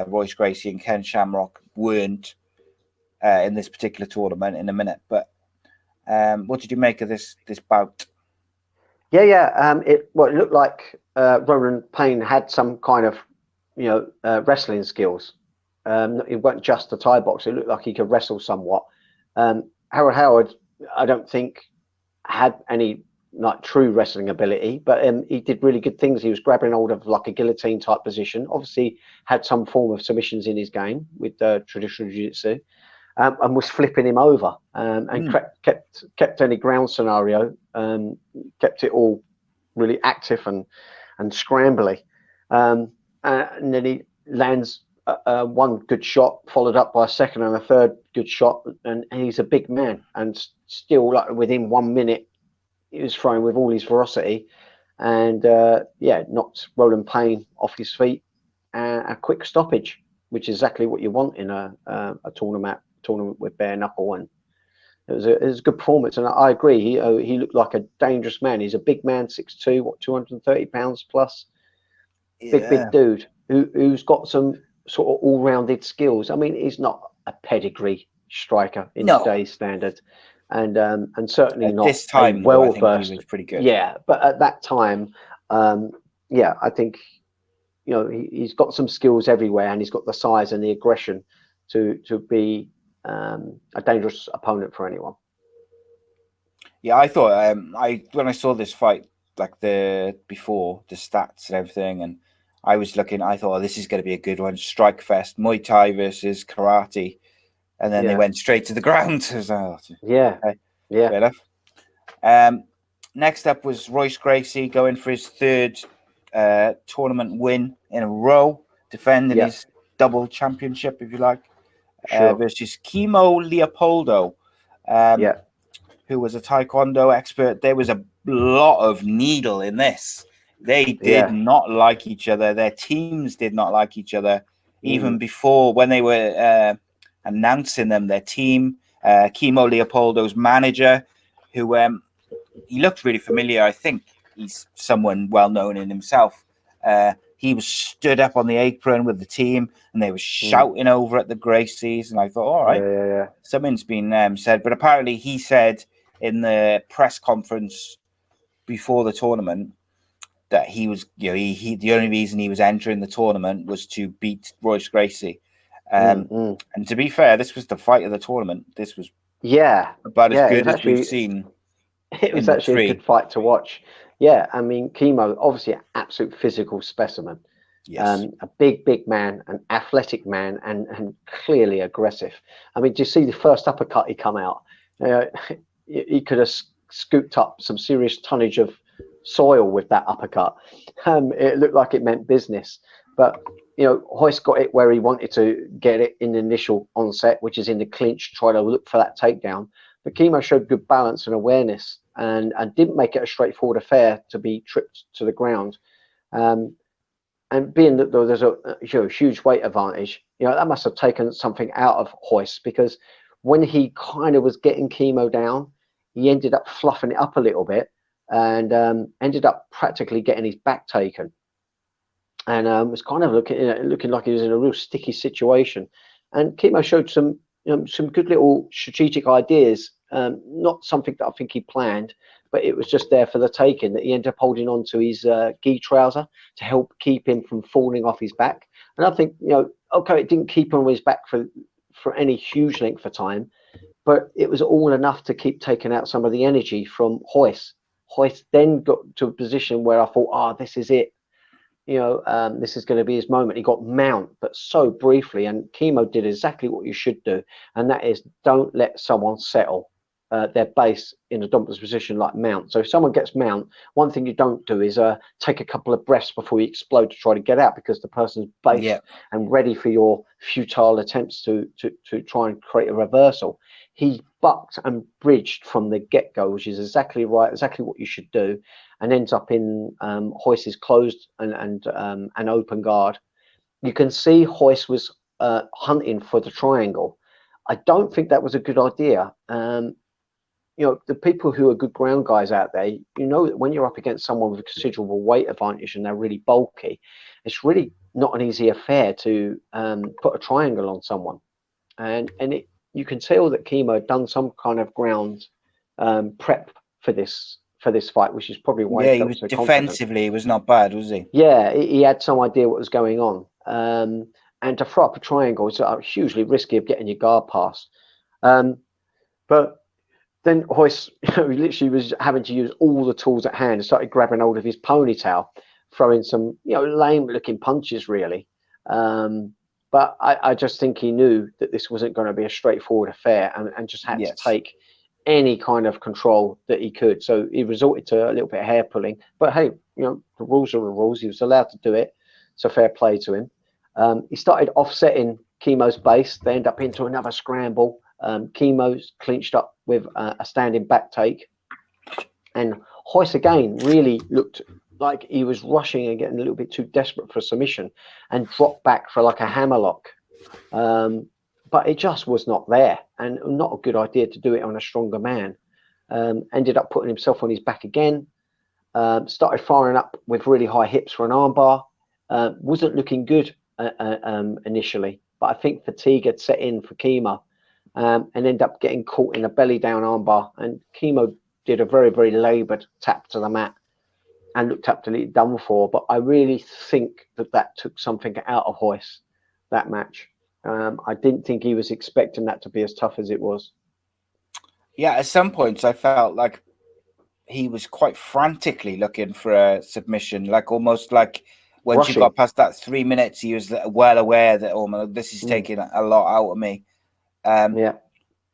Royce Gracie and Ken Shamrock weren't in this particular tournament in a minute. But What did you make of this bout? Yeah. It looked like Roland Payne had some kind of wrestling skills. It wasn't just a Thai boxer. It looked like he could wrestle somewhat. Harold Howard, I don't think had any like true wrestling ability, but he did really good things. He was grabbing hold of like a guillotine type position. Obviously, had some form of submissions in his game with traditional jiu-jitsu, and was flipping him over, and kept any ground scenario, kept it all really active and scrambly, and then he lands one good shot, followed up by a second and a third good shot, and he's a big man, and still like within 1 minute he was throwing with all his ferocity, and knocked Roland Payne off his feet. A quick stoppage, which is exactly what you want in a tournament with bare knuckle, and it was a good performance. And I agree, he looked like a dangerous man. He's a big man, 6'2", 230 pounds plus, big dude who's got some sort of all-rounded skills. I mean, he's not a pedigree striker in today's standard, and certainly at not this time. Well I think versed. he was pretty good. Yeah, but at that time, I think he's got some skills everywhere, and he's got the size and the aggression to be a dangerous opponent for anyone. Yeah, I thought when I saw this fight, like before the stats and everything, and I was looking, I thought, this is going to be a good one. Strike fest, Muay Thai versus karate, and then they went straight to the ground. So, fair enough. Next up was Royce Gracie going for his third tournament win in a row, defending his double championship, if you like, versus Kimo Leopoldo, who was a Taekwondo expert. There was a lot of needle in this. They did not like each other. Their teams did not like each other. Even before, when they were announcing them, their team, Kimo Leopoldo's manager, who he looked really familiar. I think he's someone well known in himself. He was stood up on the apron with the team, and they were shouting over at the Gracies. And I thought, all right, something's been said. But apparently, he said in the press conference before the tournament that he was, he the only reason he was entering the tournament was to beat Royce Gracie. And to be fair, this was the fight of the tournament. This was about as good as we've seen. It was actually a good fight to watch. Yeah, I mean, Kimo, obviously an absolute physical specimen. Yes. A big man, an athletic man, and clearly aggressive. I mean, do you see the first uppercut he come out? He could have scooped up some serious tonnage of soil with that uppercut. It looked like it meant business. But, Royce got it where he wanted to get it in the initial onset, which is in the clinch, try to look for that takedown. But Kimo showed good balance and awareness, and didn't make it a straightforward affair to be tripped to the ground. And being that there's a huge weight advantage, that must have taken something out of Royce, because when he kind of was getting Kimo down, he ended up fluffing it up a little bit, and ended up practically getting his back taken, and was kind of looking like he was in a real sticky situation. And Kimo showed some good little strategic ideas, not something that I think he planned, but it was just there for the taking, that he ended up holding on to his gi trouser to help keep him from falling off his back. And I think, it didn't keep him on his back for any huge length of time, but it was all enough to keep taking out some of the energy from Royce. Royce then got to a position where I thought, this is it. This is going to be his moment. He got mount, but so briefly, and Kimo did exactly what you should do, and that is don't let someone settle their base in a dominant position like mount. So if someone gets mount, one thing you don't do is take a couple of breaths before you explode to try to get out, because the person's based and ready for your futile attempts to try and create a reversal. He bucked and bridged from the get-go, which is exactly right, exactly what you should do, and ends up in Royce's closed and open guard. You can see Royce was hunting for the triangle. I don't think that was a good idea. The people who are good ground guys out there, that when you're up against someone with a considerable weight advantage and they're really bulky, it's really not an easy affair to put a triangle on someone. And you can tell that Kimo had done some kind of ground prep for this fight, which is probably why Yeah, he he felt was so confident. defensively, he was not bad, was he? Yeah, he had some idea what was going on. And to throw up a triangle is hugely risky of getting your guard past. But then Royce, he literally was having to use all the tools at hand and started grabbing hold of his ponytail, throwing some, lame-looking punches, really. But I just think he knew that this wasn't going to be a straightforward affair, and just had to Yes. take any kind of control that he could. So he resorted to a little bit of hair pulling. But hey, the rules are the rules. He was allowed to do it. So fair play to him. He started offsetting Chemo's base. They end up into another scramble. Chemo's clinched up with a standing back take. And Royce again really looked like he was rushing and getting a little bit too desperate for a submission and dropped back for like a hammerlock. But it just was not there, and not a good idea to do it on a stronger man. Ended up putting himself on his back again. Started firing up with really high hips for an armbar. Wasn't looking good initially, but I think fatigue had set in for Chemo, and ended up getting caught in a belly down armbar. And Chemo did a very, very laboured tap to the mat and looked absolutely done for. But I really think that took something out of Royce, that match. I didn't think he was expecting that to be as tough as it was. Yeah, at some points I felt like he was quite frantically looking for a submission, like almost like once Rushing. you got past that 3 minutes, he was well aware that, oh my, this is taking a lot out of me. Yeah.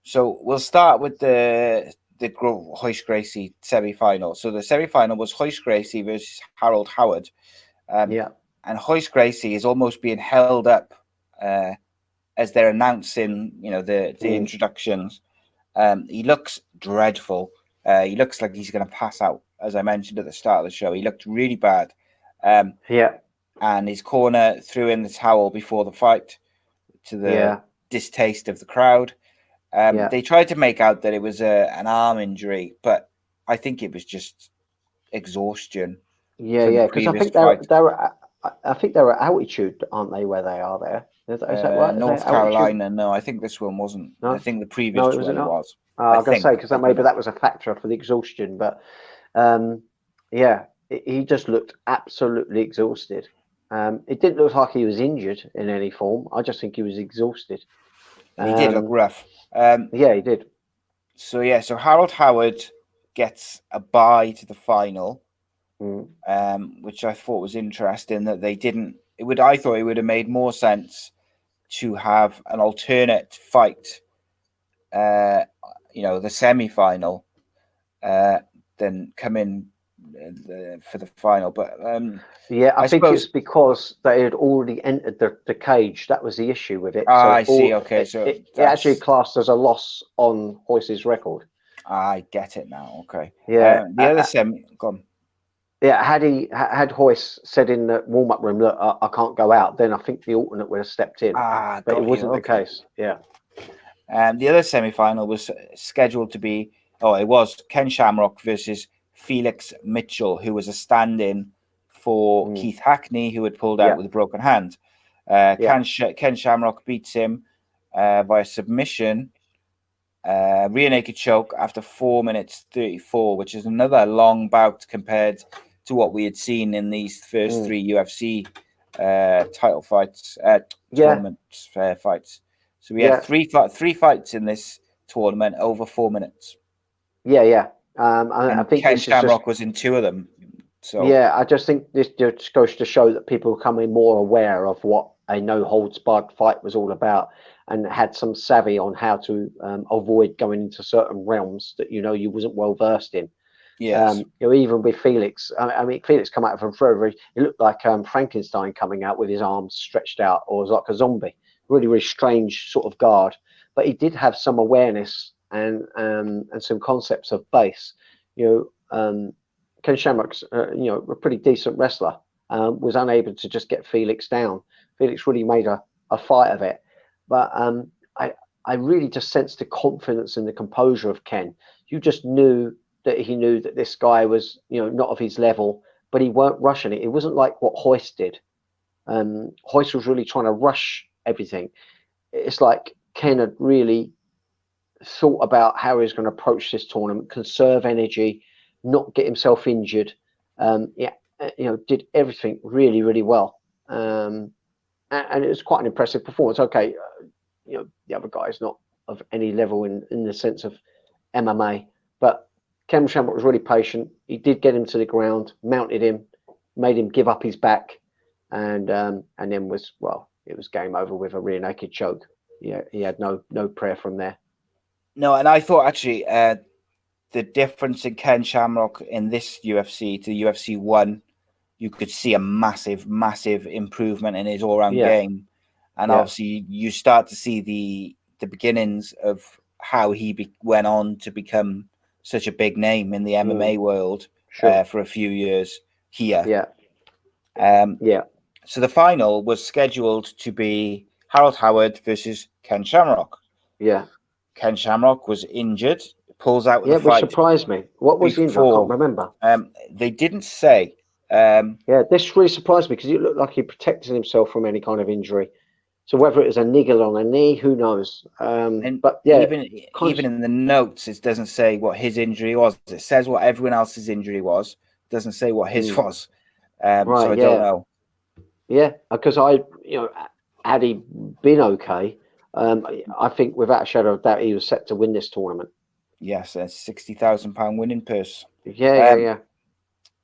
So we'll start with the Royce Gracie semi-final. So the semi-final was Royce Gracie versus Harold Howard. Yeah. And Royce Gracie is almost being held up as they're announcing, the introductions. He looks dreadful. He looks like he's going to pass out, as I mentioned at the start of the show. He looked really bad. Yeah. And his corner threw in the towel before the fight, to the distaste of the crowd. They tried to make out that it was an arm injury, but I think it was just exhaustion. Yeah. Because I think they're at altitude, aren't they? Where they are there. Is that right? North Carolina. No, I think this one wasn't. No? I think the previous one it not? was. I was going to say, because maybe that was a factor for the exhaustion. But he just looked absolutely exhausted. It didn't look like he was injured in any form. I just think he was exhausted. He did look rough. Yeah, he did. So Harold Howard gets a bye to the final, which I thought was interesting that they didn't. I thought it would have made more sense to have an alternate fight, the semi-final, than come in for the final. But I think it's because they had already entered the cage. That was the issue with it. I see. Okay, so it actually classed as a loss on Royce's record. I get it now. Okay. Yeah. The other semi. Go on. Yeah, had Royce said in the warm-up room, "Look, I can't go out," then I think the alternate would have stepped in. But it wasn't the case. Yeah. The other semi-final was scheduled to be. Oh, it was Ken Shamrock versus Felix Mitchell, who was a stand-in for Keith Hackney, who had pulled out with a broken hand. Ken Shamrock beats him via submission, rear naked choke after 4 minutes 34, which is another long bout compared to what we had seen in these first three UFC title fights, tournament fights. So we had three fights in this tournament over 4 minutes. Yeah. I think Ken Shamrock was in two of them. So yeah, I just think this just goes to show that people are becoming more aware of what a no-holds-barred fight was all about, and had some savvy on how to avoid going into certain realms that you wasn't well versed in. Yes. Even with Felix, I mean, Felix come out from very, it looked like Frankenstein coming out with his arms stretched out, or was like a zombie. Really, really strange sort of guard, but he did have some awareness and some concepts of base. Ken Shamrock's, a pretty decent wrestler, was unable to just get Felix down. Felix really made a fight of it, but I really just sensed the confidence and the composure of Ken. You just knew that he knew that this guy was, not of his level, but he weren't rushing it. It wasn't like what Royce did. Royce was really trying to rush everything. It's like Ken had really thought about how he was going to approach this tournament, conserve energy, not get himself injured. Did everything really, really well. And it was quite an impressive performance. Okay, the other guy is not of any level in the sense of MMA, but Cameron Shamrock was really patient. He did get him to the ground, mounted him, made him give up his back, and then it was game over with a rear naked choke. Yeah, he had no prayer from there. No, and I thought actually the difference in Ken Shamrock in this UFC to UFC 1, you could see a massive, massive improvement in his all-round game. And obviously you start to see the beginnings of how he went on to become such a big name in the MMA world for a few years here. So the final was scheduled to be Harold Howard versus Ken Shamrock. Yeah. Ken Shamrock was injured, pulls out of the fight. Which surprised me. What was the injury? I can't remember. They didn't say. This really surprised me because it looked like he protected himself from any kind of injury. So whether it was a niggle on a knee, who knows? But yeah, even in the notes, it doesn't say what his injury was. It says what everyone else's injury was. It doesn't say what his was. So I don't know. Yeah, because had he been okay, I think without a shadow of doubt he was set to win this tournament. Yes, a £60,000 winning purse. Yeah.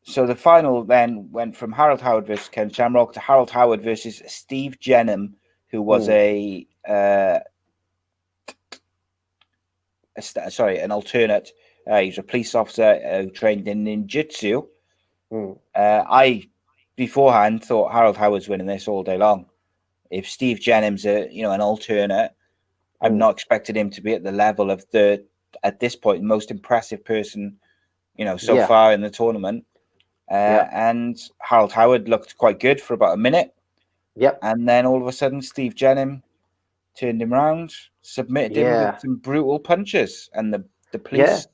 So the final then went from Harold Howard versus Ken Shamrock to Harold Howard versus Steve Genin, who was an alternate. He's a police officer who trained in ninjutsu. I beforehand thought Harold Howard's winning this all day long. If Steve Genin's an alternate, I'm not expecting him to be at the level of at this point most impressive person so far in the tournament. And Harold Howard looked quite good for about a minute. Yep. And then all of a sudden, Steve Genin turned him round, submitted him with some brutal punches, and the police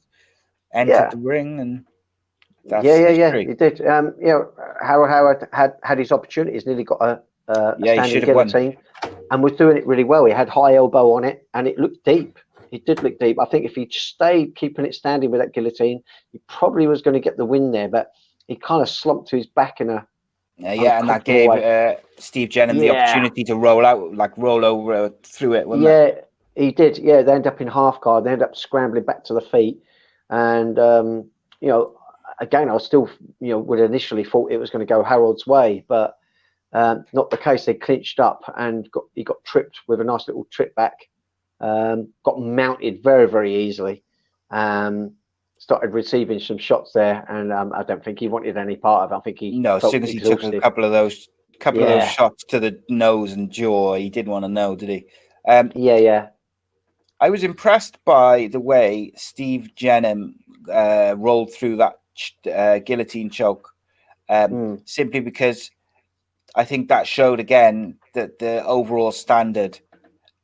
entered the ring, and that's history. He did. Harold Howard had his opportunities, nearly got a standing guillotine, and was doing it really well. He had high elbow on it, and it looked deep. It did look deep. I think if he stayed keeping it standing with that guillotine, he probably was going to get the win there, but he kind of slumped to his back in a and that gave Steve Genin the opportunity to roll over through it. He did. They ended up in half guard. They ended up scrambling back to the feet, and again, I still would initially thought it was going to go Harold's way, but not the case. They clinched up and he got tripped with a nice little trip back. Got mounted very, very easily. Started receiving some shots there, and I don't think he wanted any part of it. I think he as soon as he took a couple of those shots to the nose and jaw, he didn't want to know, did he? I was impressed by the way Steve Genin rolled through that guillotine choke, simply because I think that showed again that the overall standard,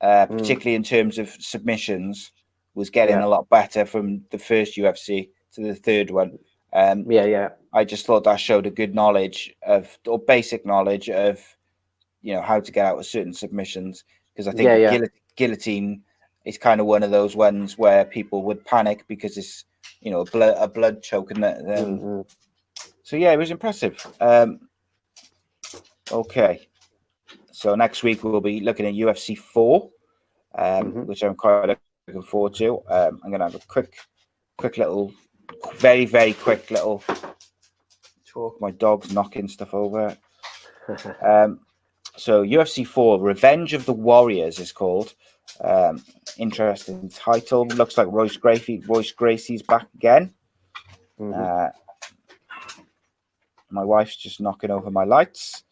particularly in terms of submissions, was getting a lot better from the first UFC to the third one. I just thought that showed a good basic knowledge of, how to get out of certain submissions. Because I think guillotine is kind of one of those ones where people would panic because it's, a blood choke. And so, it was impressive. Okay. So next week we'll be looking at UFC 4, which I'm quite looking forward to. I'm going to have a quick little, very, very quick little talk. My dog's knocking stuff over. So UFC 4, Revenge of the Warriors is called. Interesting title. Looks like Royce Gracie's back again. My wife's just knocking over my lights.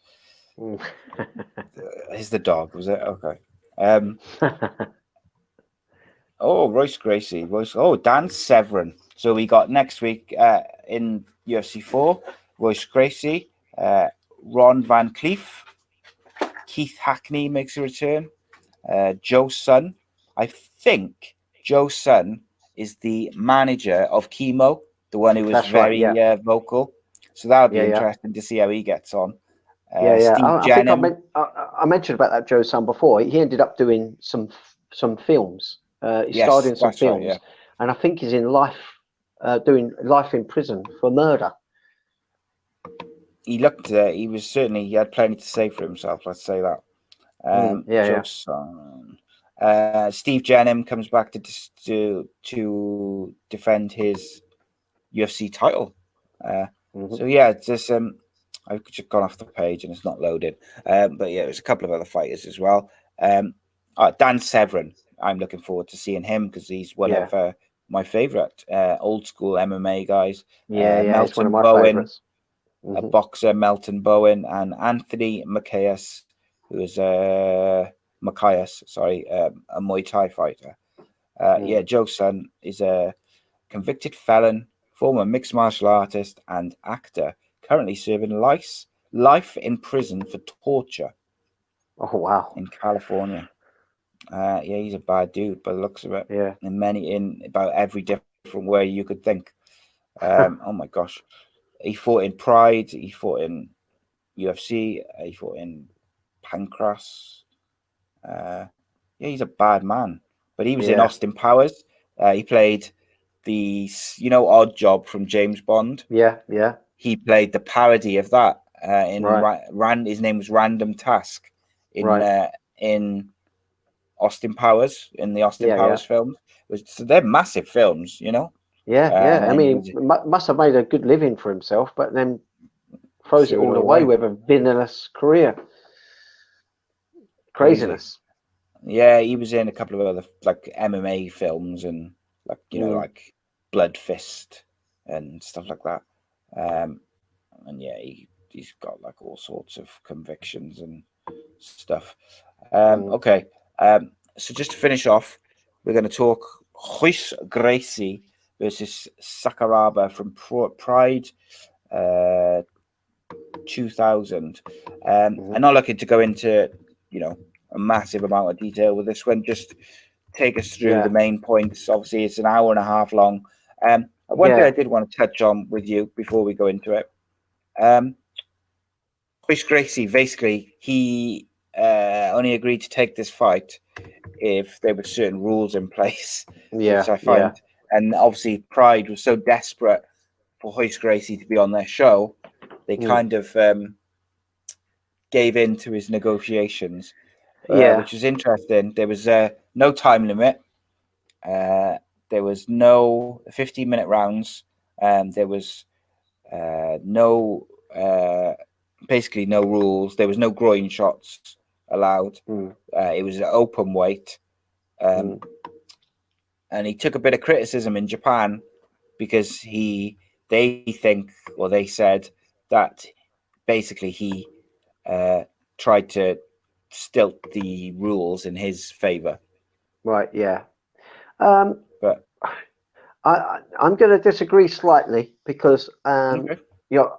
Is the dog, was it? Okay. Royce Gracie. Dan Severn. So we got next week in UFC 4, Royce Gracie, Ron Van Cleef, Keith Hackney makes a return, Joe Sun. I think Joe Sun is the manager of Chemo, the one who was very vocal. So that'll be interesting to see how he gets on. I think I mentioned about that Joe Sun before. He ended up doing some films He starred Yes, in some that's right. films, Yeah, and I think he's in life, doing life in prison for murder. he looked. He had plenty to say for himself. Let's say that. Yeah. Joe's son. Steve Genin comes back to defend his UFC title. Hmm. So yeah, it's just I've just gone off the page and it's not loaded. But yeah, there's a couple of other fighters as well. Dan Severn. I'm looking forward to seeing him because he's one Yeah. of my favorite old school MMA guys. Yeah. He's one of Melton my Bowen, favorites. a Hmm. boxer, Melton Bowen, and Anthony Macias, who is Macias, sorry, a Muay Thai fighter. Yeah, Joe's son is a convicted felon, former mixed martial artist, and actor, currently serving life in prison for torture Oh wow. in California. Yeah, he's a bad dude by the looks of it. Yeah. In about every different way you could think. Oh my gosh, he fought in Pride. He fought in UFC. He fought in Pancras. Yeah, he's a bad man. But he was in Yeah. Austin Powers. He played the Odd Job from James Bond. Yeah. Yeah. He played the parody of that. Right. His name was Random Task Right. in Austin Powers, in the Austin Yeah. Yeah. Powers films. So they're massive films, Yeah. Yeah. I And he mean, was he must have made a good living for himself, but then throws it threw it all all away away. with a villainous career. Crazy. Craziness. Yeah, he was in a couple of other like MMA films and like Blood Fist and stuff like that. And yeah, he's got like all sorts of convictions and stuff. Okay, so just to finish off, we're going to talk Royce Gracie versus Sakuraba from Pride 2000. I'm not looking to go into a massive amount of detail with this one. Just take us through the Yeah. main points. Obviously, it's an hour and a half long. One thing I Yeah. did want to touch on with you before we go into it. Royce Gracie, basically, he only agreed to take this fight if there were certain rules in place, which Yeah. I Yeah. find, and obviously Pride was so desperate for Royce Gracie to be on their show, they kind of gave in to his negotiations, Yeah. which was interesting. There was no time limit. There was no 15-minute rounds. There was no basically no rules. There was no groin shots allowed. It was an open weight, and he took a bit of criticism in Japan because they said that basically he tried to stilt the rules in his favor. Right. Yeah. Um, But I'm going to disagree slightly because okay. you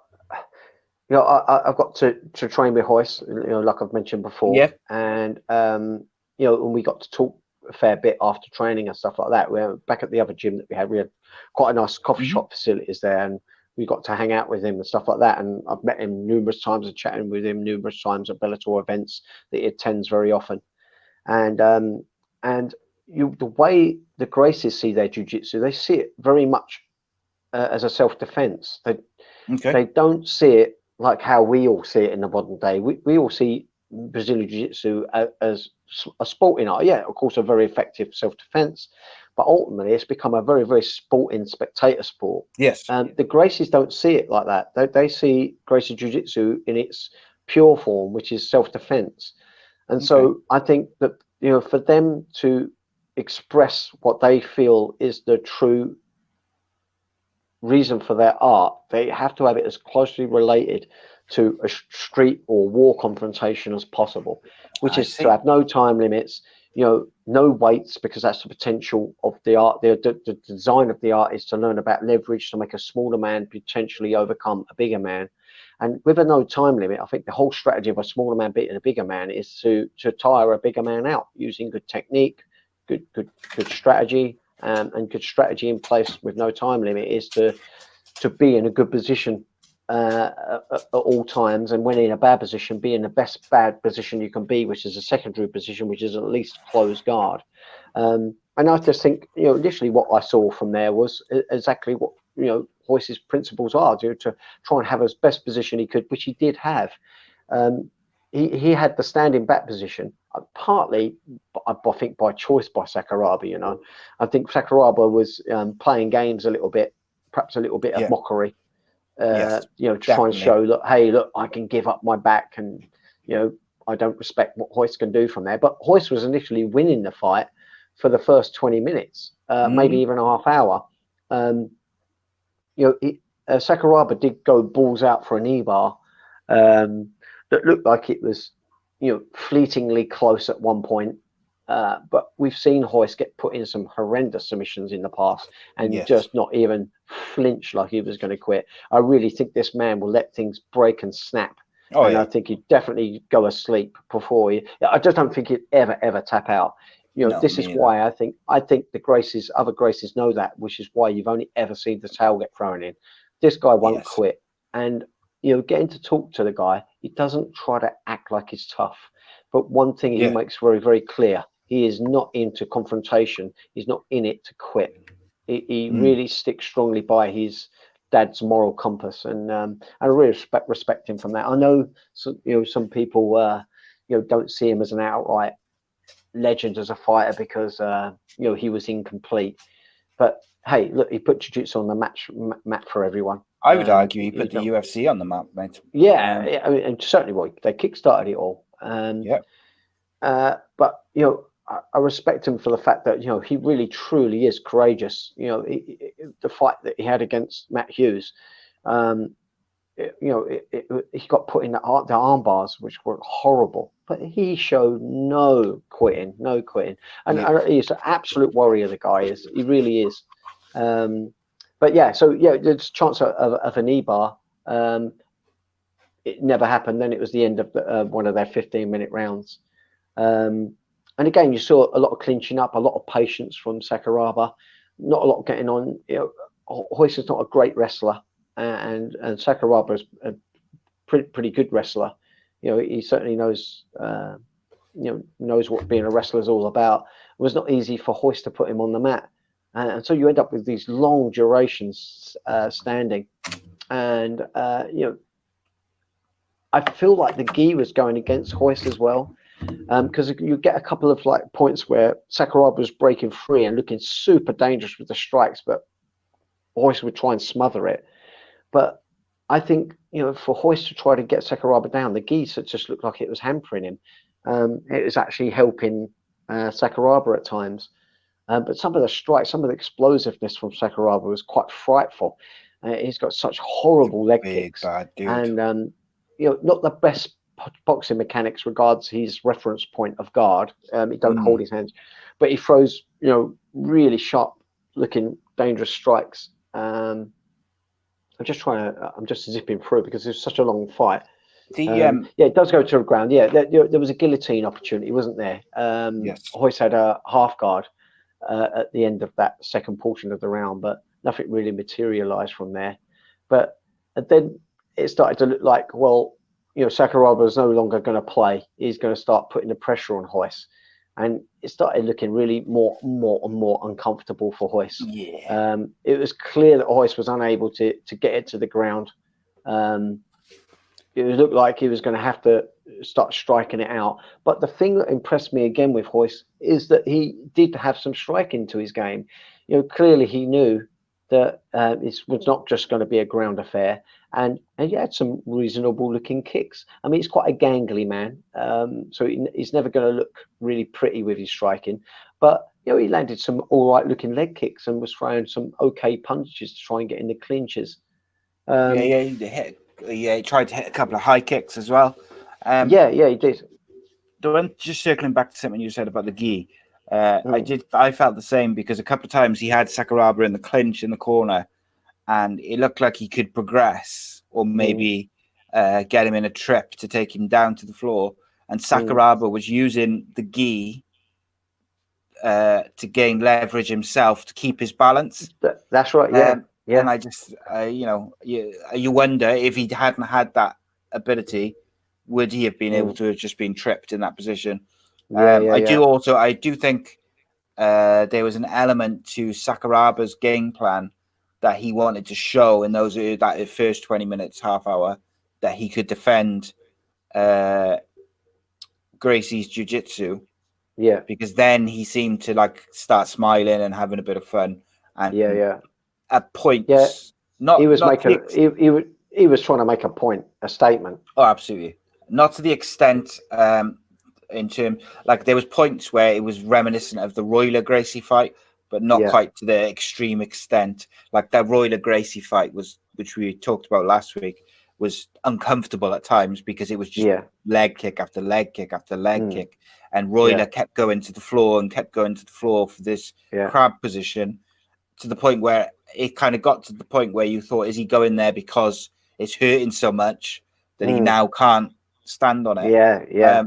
know, I've got to train with Royce, like I've mentioned before, Yeah. and and we got to talk a fair bit after training and stuff like that. We were back at the other gym that we had. We had quite a nice coffee shop facilities there, and we got to hang out with him and stuff like that. And I've met him numerous times and chatting with him numerous times at Bellator events that he attends very often. And the way the Gracies see their jiu-jitsu, they see it very much as a self-defense. Okay. They don't see it like how we all see it in the modern day. We all see Brazilian Jiu-Jitsu as a sporting art. Yeah, of course, a very effective self-defense, but ultimately it's become a very, very sporting spectator sport. Yes. The Gracies don't see it like that. They see Gracie Jiu-Jitsu in its pure form, which is self-defense. And so I think that, for them to express what they feel is the true reason for their art, they have to have it as closely related to a street or war confrontation as possible, which I is to see. have no time limits, no weights, because that's the potential of the art. The design of the art is to learn about leverage to make a smaller man potentially overcome a bigger man. And with a no time limit, I think the whole strategy of a smaller man beating a bigger man is to tire a bigger man out using good technique, good strategy, and good strategy in place with no time limit is to be in a good position at all times, and when in a bad position, be in the best bad position you can be, which is a secondary position, which is at least closed guard. And I just think, initially what I saw from there was exactly what, Royce's principles are, to try and have as best position he could, which he did have. He had the standing back position, partly, I think, by choice by Sakuraba. I think Sakuraba was playing games a little bit, perhaps a little bit of mockery, to try and show that, hey, look, I can give up my back, and I don't respect what Royce can do from there. But Royce was initially winning the fight for the first 20 minutes, maybe even a half hour. Sakuraba did go balls out for a knee bar that looked like it was, fleetingly close at one point. But we've seen Royce get put in some horrendous submissions in the past and just not even flinch like he was going to quit. I really think this man will let things break and snap. I think he'd definitely go asleep before I just don't think he'd ever tap out. This is why I think the other Gracies know that, which is why you've only ever seen the tail get thrown in. This guy won't quit. And, getting to talk to the guy, he doesn't try to act like he's tough. But one thing he makes very, very clear, he is not into confrontation. He's not in it to quit. He really sticks strongly by his dad's moral compass. And I really respect him from that. I know, some people, don't see him as an outright legend as a fighter because he was incomplete, but hey, look, he put jiu-jitsu on the map for everyone. I would argue he put the UFC on the map, mate. I mean, and certainly they kickstarted it all. But I respect him for the fact that he really truly is courageous. The fight that he had against Matt Hughes, he got put in the arm bars, which were horrible, but he showed no quitting. And he's an absolute warrior, the guy is. He really is. But there's a chance of a knee bar. It never happened. Then it was the end of one of their 15-minute rounds. And again, you saw a lot of clinching up, a lot of patience from Sakuraba, not a lot getting on. Royce is not a great wrestler. And Sakuraba is a pretty good wrestler. He certainly knows what being a wrestler is all about. It was not easy for Royce to put him on the mat, and so you end up with these long durations standing. And I feel like the gi was going against Royce as well, because you get a couple of points where Sakuraba was breaking free and looking super dangerous with the strikes, but Royce would try and smother it. But I think, for Royce to try to get Sakuraba down, the gi just looked like it was hampering him. It was actually helping Sakuraba at times. But some of the strikes, some of the explosiveness from Sakuraba was quite frightful. He's got such horrible leg kicks. Bad dude. And, not the best boxing mechanics regards his reference point of guard. He don't hold his hands. But he throws, really sharp looking, dangerous strikes. I'm just zipping through because it was such a long fight. It does go to the ground. There was a guillotine opportunity, wasn't there? Royce had a half guard at the end of that second portion of the round, but nothing really materialized from there. But then it started to look like, Sakuraba is no longer going to play. He's going to start putting the pressure on Royce. And it started looking really more and more uncomfortable for Royce. It was clear that Royce was unable to get it to the ground. It looked like he was going to have to start striking it out. But the thing that impressed me again with Royce is that he did have some striking to his game. Clearly he knew that it was not just going to be a ground affair. And he had some reasonable looking kicks. I mean, he's quite a gangly man. So he's never going to look really pretty with his striking. But, he landed some all right looking leg kicks and was throwing some okay punches to try and get in the clinches. He tried to hit a couple of high kicks as well. He did. Just circling back to something you said about the gi. I felt the same because a couple of times he had Sakuraba in the clinch in the corner and it looked like he could progress or maybe get him in a trip to take him down to the floor. And Sakuraba was using the gi to gain leverage himself to keep his balance. That's right. And I just, you wonder if he hadn't had that ability, would he have been able to have just been tripped in that position? I do think there was an element to Sakuraba's game plan that he wanted to show in that first 20 minutes, half hour, that he could defend Gracie's jiu-jitsu. Yeah. Because then he seemed to like start smiling and having a bit of fun. And Yeah. at points, Yeah. not He was not making. He was trying to make a point, a statement. Oh, absolutely. Not to the extent in terms like there was points where it was reminiscent of the Royler Gracie fight, but not quite to the extreme extent. Like that Royler Gracie fight which we talked about last week, was uncomfortable at times because it was just leg kick after leg kick after leg kick, and Royler kept going to the floor and kept going to the floor for this crab position, to the point where it kind of got to the point where you thought, is he going there because it's hurting so much that he now can't stand on it? Yeah.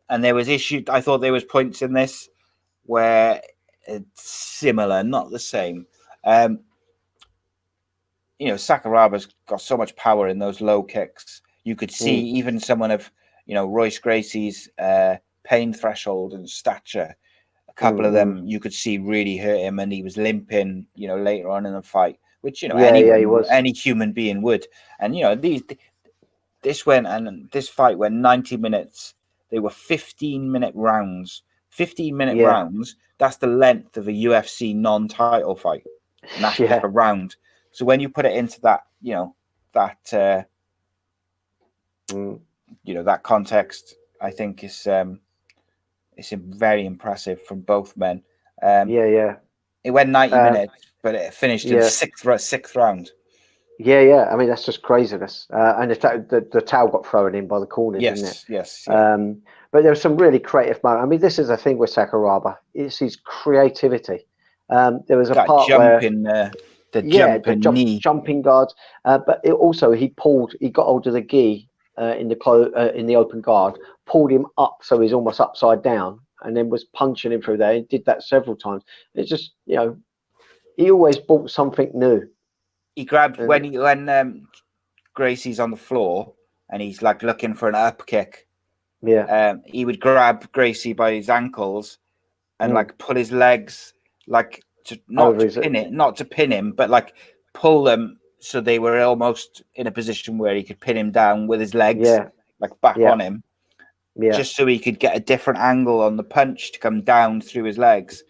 And there was I thought there was points in this where it's similar, not the same. Sakuraba's got so much power in those low kicks. You could see even someone of, Royce Gracie's pain threshold and stature, a couple of them you could see really hurt him, and he was limping, later on in the fight, which, any human being would. And, this fight went 90 minutes. They were 15-minute rounds. 15-minute rounds, that's the length of a UFC non-title fight. And that's just a round. So when you put it into that, that context, I think it's very impressive from both men. It went 90 minutes, but it finished in the sixth round. Yeah. I mean, that's just craziness. And the towel got thrown in by the corner, didn't it? Yes. But there was some really creative moments. I mean, this is the thing with Sakuraba. It's his creativity. There was a part where jumping guards, but he got hold of the gi in the open guard, pulled him up so he's almost upside down, and then was punching him through there. He did that several times. It's just, he always brought something new. He grabbed when Gracie's on the floor and he's like looking for an up kick. He would grab Gracie by his ankles and like pull his legs, like not to pin him, but like pull them so they were almost in a position where he could pin him down with his legs, like back on him, just so he could get a different angle on the punch to come down through his legs.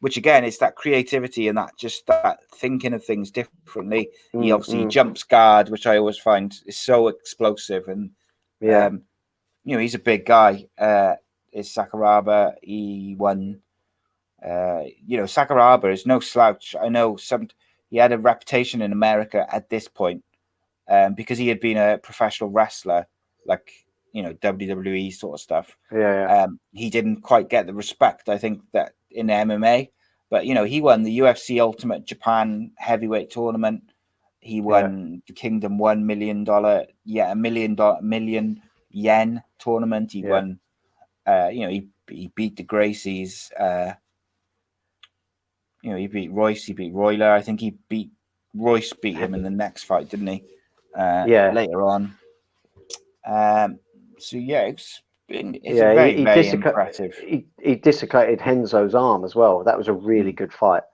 Which again, it's that creativity and that thinking of things differently. He obviously jumps guard, which I always find is so explosive, and he's a big guy. Is Sakuraba? He won. Sakuraba is no slouch. I know he had a reputation in America at this point because he had been a professional wrestler, like WWE sort of stuff. He didn't quite get the respect, I think, that in MMA, but he won the UFC Ultimate Japan Heavyweight Tournament. He won the Kingdom $1 million, million yen tournament. He won. He beat the Gracies. He beat Royce. He beat Royler. I think Royce beat him in the next fight, didn't he? Later on. It's very impressive. He desiccated Henzo's arm as well. That was a really good fight.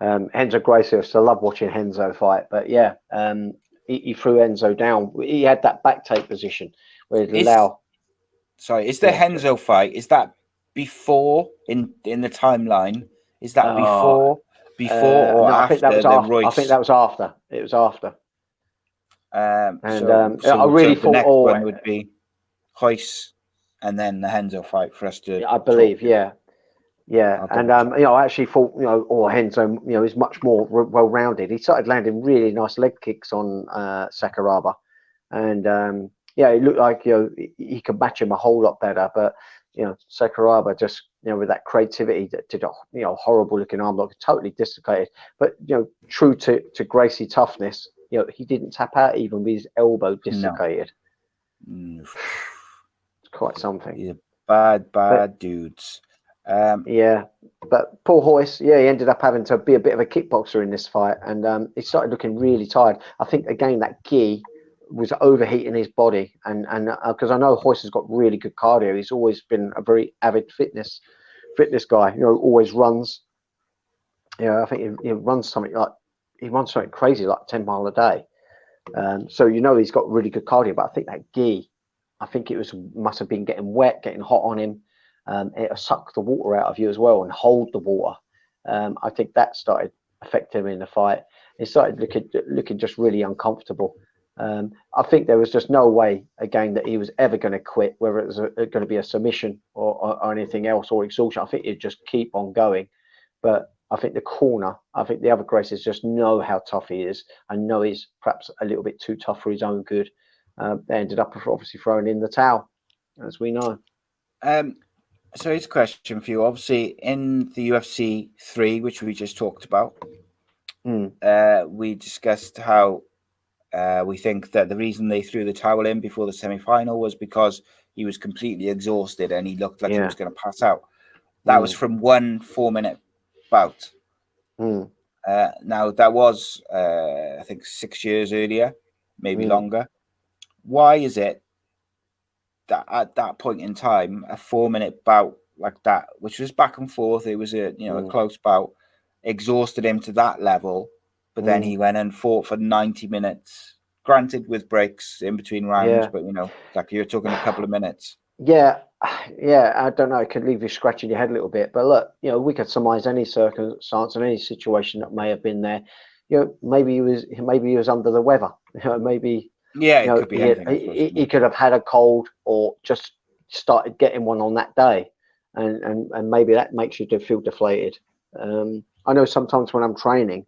Henzo Gracie, I still love watching Henzo fight, but he threw Henzo down. He had that back take position where he'd allow. Sorry, is the Henzo fight? Is that before in the timeline? Is that before or after? I think that was after. Royce? I think that was after. It was after. I really thought the next one would be Royce, and then the Henzo fight for us to. I believe, and I actually thought, Henzo, is much more well-rounded. He started landing really nice leg kicks on Sakuraba, and it looked like he could match him a whole lot better. But Sakuraba just with that creativity that did a horrible looking arm lock, totally dislocated. But true to Gracie toughness, he didn't tap out even with his elbow dislocated. No. It's quite something. He's a bad dudes. But Paul Royce, he ended up having to be a bit of a kickboxer in this fight, and he started looking really tired. I think again that gi was overheating his body, and because I know Royce has got really good cardio. He's always been a very avid fitness fitness guy. Always runs. I think he runs something crazy, like 10 mile a day. So he's got really good cardio. But I think that gi, must have been getting wet, getting hot on him. It'll suck the water out of you as well and hold the water. I think that started affecting him in the fight. He started looking just really uncomfortable. I think there was just no way again that he was ever going to quit, whether it was going to be a submission or anything else, or exhaustion. I think he'd just keep on going. But I think the other Gracies just know how tough he is and know he's perhaps a little bit too tough for his own good. They ended up obviously throwing in the towel, as we know. So here's a question for you. Obviously, in the UFC 3, which we just talked about, we discussed how we think that the reason they threw the towel in before the semi-final was because he was completely exhausted and he looked like he was going to pass out. That was from 1 4-minute bout. Now, that was, I think, 6 years earlier, maybe longer. Why is it that at that point in time, a 4-minute bout like that, which was back and forth, it was a close bout, exhausted him to that level, but then he went and fought for 90 minutes, granted with breaks in between rounds, but like you're talking a couple of minutes. Yeah, I don't know. It could leave you scratching your head a little bit. But look, we could surmise any circumstance and any situation that may have been there. Maybe he was under the weather. Maybe it could be anything. He could have had a cold or just started getting one on that day, and maybe that makes you feel deflated. I know sometimes when I'm training,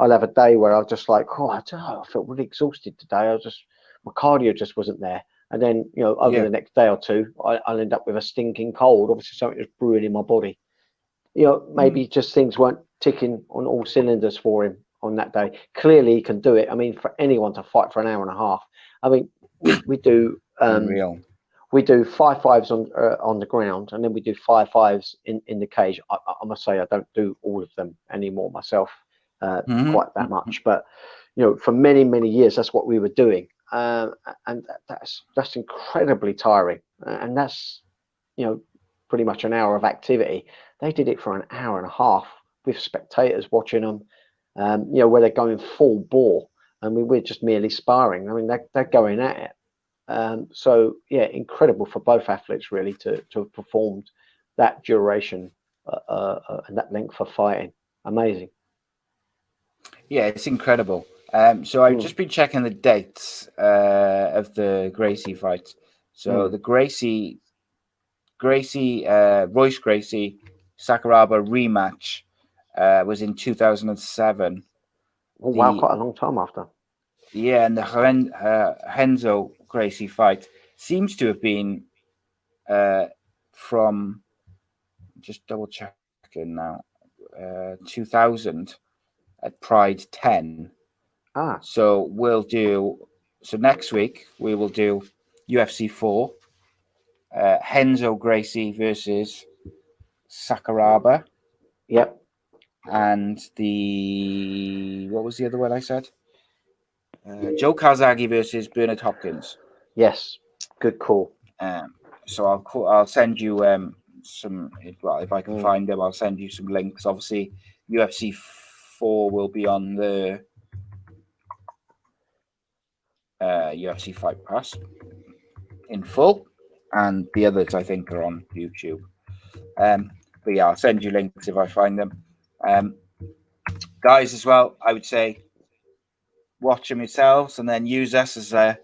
I'll have a day where I'll just like, I don't know, I felt really exhausted today. My cardio just wasn't there. And then, over the next day or two, I'll end up with a stinking cold. Obviously, something was brewing in my body. Maybe just things weren't ticking on all cylinders for him on that day. Clearly, he can do it. I mean, for anyone to fight for an hour and a half. I mean, we do we do 5-5s on the ground, and then we do 5-5s in the cage. I must say, I don't do all of them anymore myself, quite that much. But for many years, that's what we were doing. And that's incredibly tiring, and that's pretty much an hour of activity. They did it for an hour and a half with spectators watching them, where they're going full bore. I mean, we're just merely sparring. I mean, they're going at it. So yeah, incredible for both athletes really to have performed that duration and that length of fighting. Amazing. Yeah, it's incredible. So I've just been checking the dates of the Gracie fight. So the Royce Gracie Sakuraba rematch was in 2007. Oh, wow, quite a long time after. Yeah, and the Renzo Gracie fight seems to have been from, just double checking now, 2000 at Pride 10. So next week we will do UFC 4, Renzo Gracie versus Sakuraba. Yep. And what was the other one I said? Joe Calzaghe versus Bernard Hopkins. Yes, good call. So I'll send you some. Well, if I can find them, I'll send you some links. Obviously, UFC 4 will be on the UFC Fight Pass in full, and the others I think are on YouTube. But yeah, I'll send you links if I find them. Guys, as well, I would say watch them yourselves and then use us as a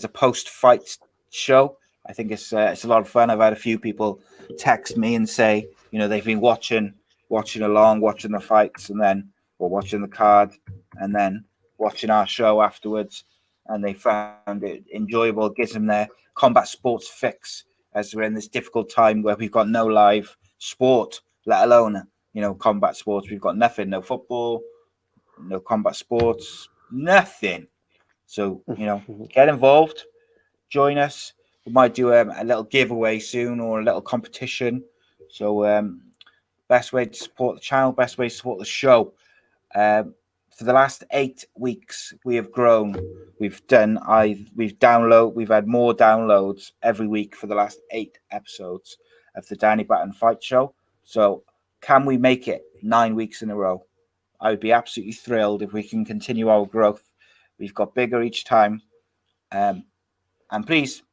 post-fight show. I think it's a lot of fun. I've had a few people text me and say, they've been watching along, watching the fights, and then watching the card, and then watching our show afterwards, and they found it enjoyable. It gives them their combat sports fix as we're in this difficult time where we've got no live sport, let alone combat sports. We've got nothing, no football, no combat sports, nothing. So get involved, join us. We might do a little giveaway soon or a little competition. So best way to support the channel, best way to support the show. For the last 8 weeks, we have grown. We've had more downloads every week for the last 8 episodes of the Danny Batten Fight Show. So can we make it 9 weeks in a row? I would be absolutely thrilled if we can continue our growth. We've got bigger each time. And please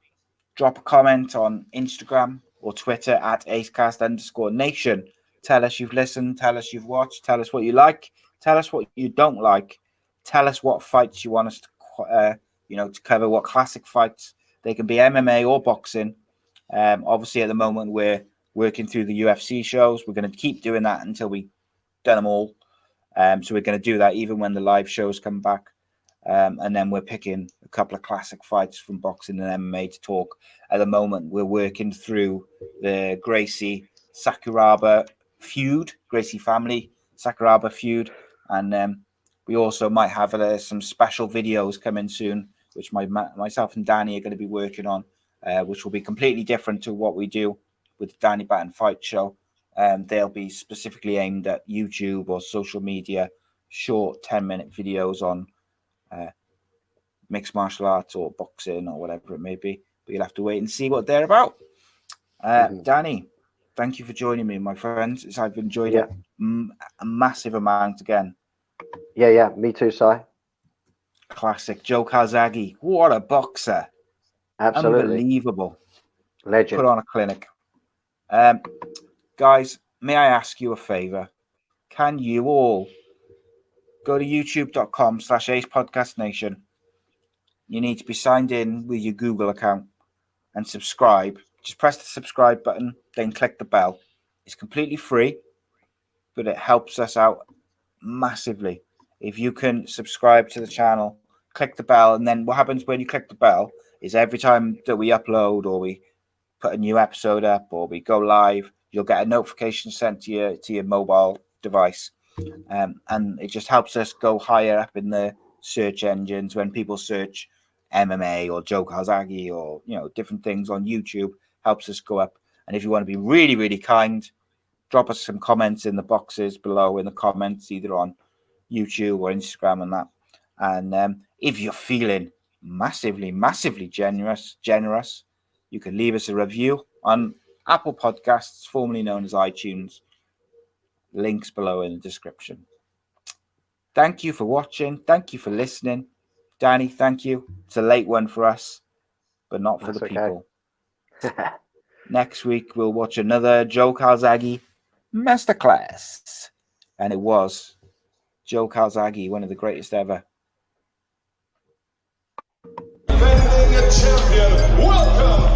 drop a comment on Instagram or Twitter at ACEcast_nation. Tell us you've listened. Tell us you've watched. Tell us what you like. Tell us what you don't like. Tell us what fights you want us to, to cover. What classic fights. They can be MMA or boxing. Obviously, at the moment, we're working through the UFC shows. We're going to keep doing that until we've done them all. So we're going to do that even when the live shows come back. And then we're picking a couple of classic fights from boxing and MMA to talk. At the moment, we're working through the Gracie Sakuraba feud, Gracie family Sakuraba feud. And we also might have some special videos coming soon, which myself and Danny are going to be working on, which will be completely different to what we do with the Danny Batten Fight Show. They'll be specifically aimed at YouTube or social media, short 10-minute videos on mixed martial arts or boxing or whatever it may be. But you'll have to wait and see what they're about. Danny, thank you for joining me, my friends. I've enjoyed it a massive amount again. Yeah, me too, Si. Classic. Joe Calzaghe. What a boxer. Absolutely. Unbelievable. Legend. Put on a clinic. Guys, may I ask you a favor? Can you all go to youtube.com/AcePodcastNation? You need to be signed in with your Google account and subscribe. Just press the subscribe button, then click the bell. It's completely free, but it helps us out massively. If you can subscribe to the channel, click the bell, and then what happens when you click the bell is every time that we upload or we put a new episode up or we go live, you'll get a notification sent to your mobile device. And it just helps us go higher up in the search engines when people search MMA or Joe Calzaghe or different things on YouTube. Helps us go up. And if you want to be really, really kind, drop us some comments in the boxes below in the comments, either on YouTube or Instagram and that. And if you're feeling massively, massively generous, you can leave us a review on Apple Podcasts, formerly known as iTunes. Links below in the description. Thank you for watching. Thank you for listening. Danny, thank you. It's a late one for us, but not for the people. Next week, we'll watch another Joe Calzaghe masterclass. And it was Joe Calzaghe, one of the greatest ever. Defending champion, welcome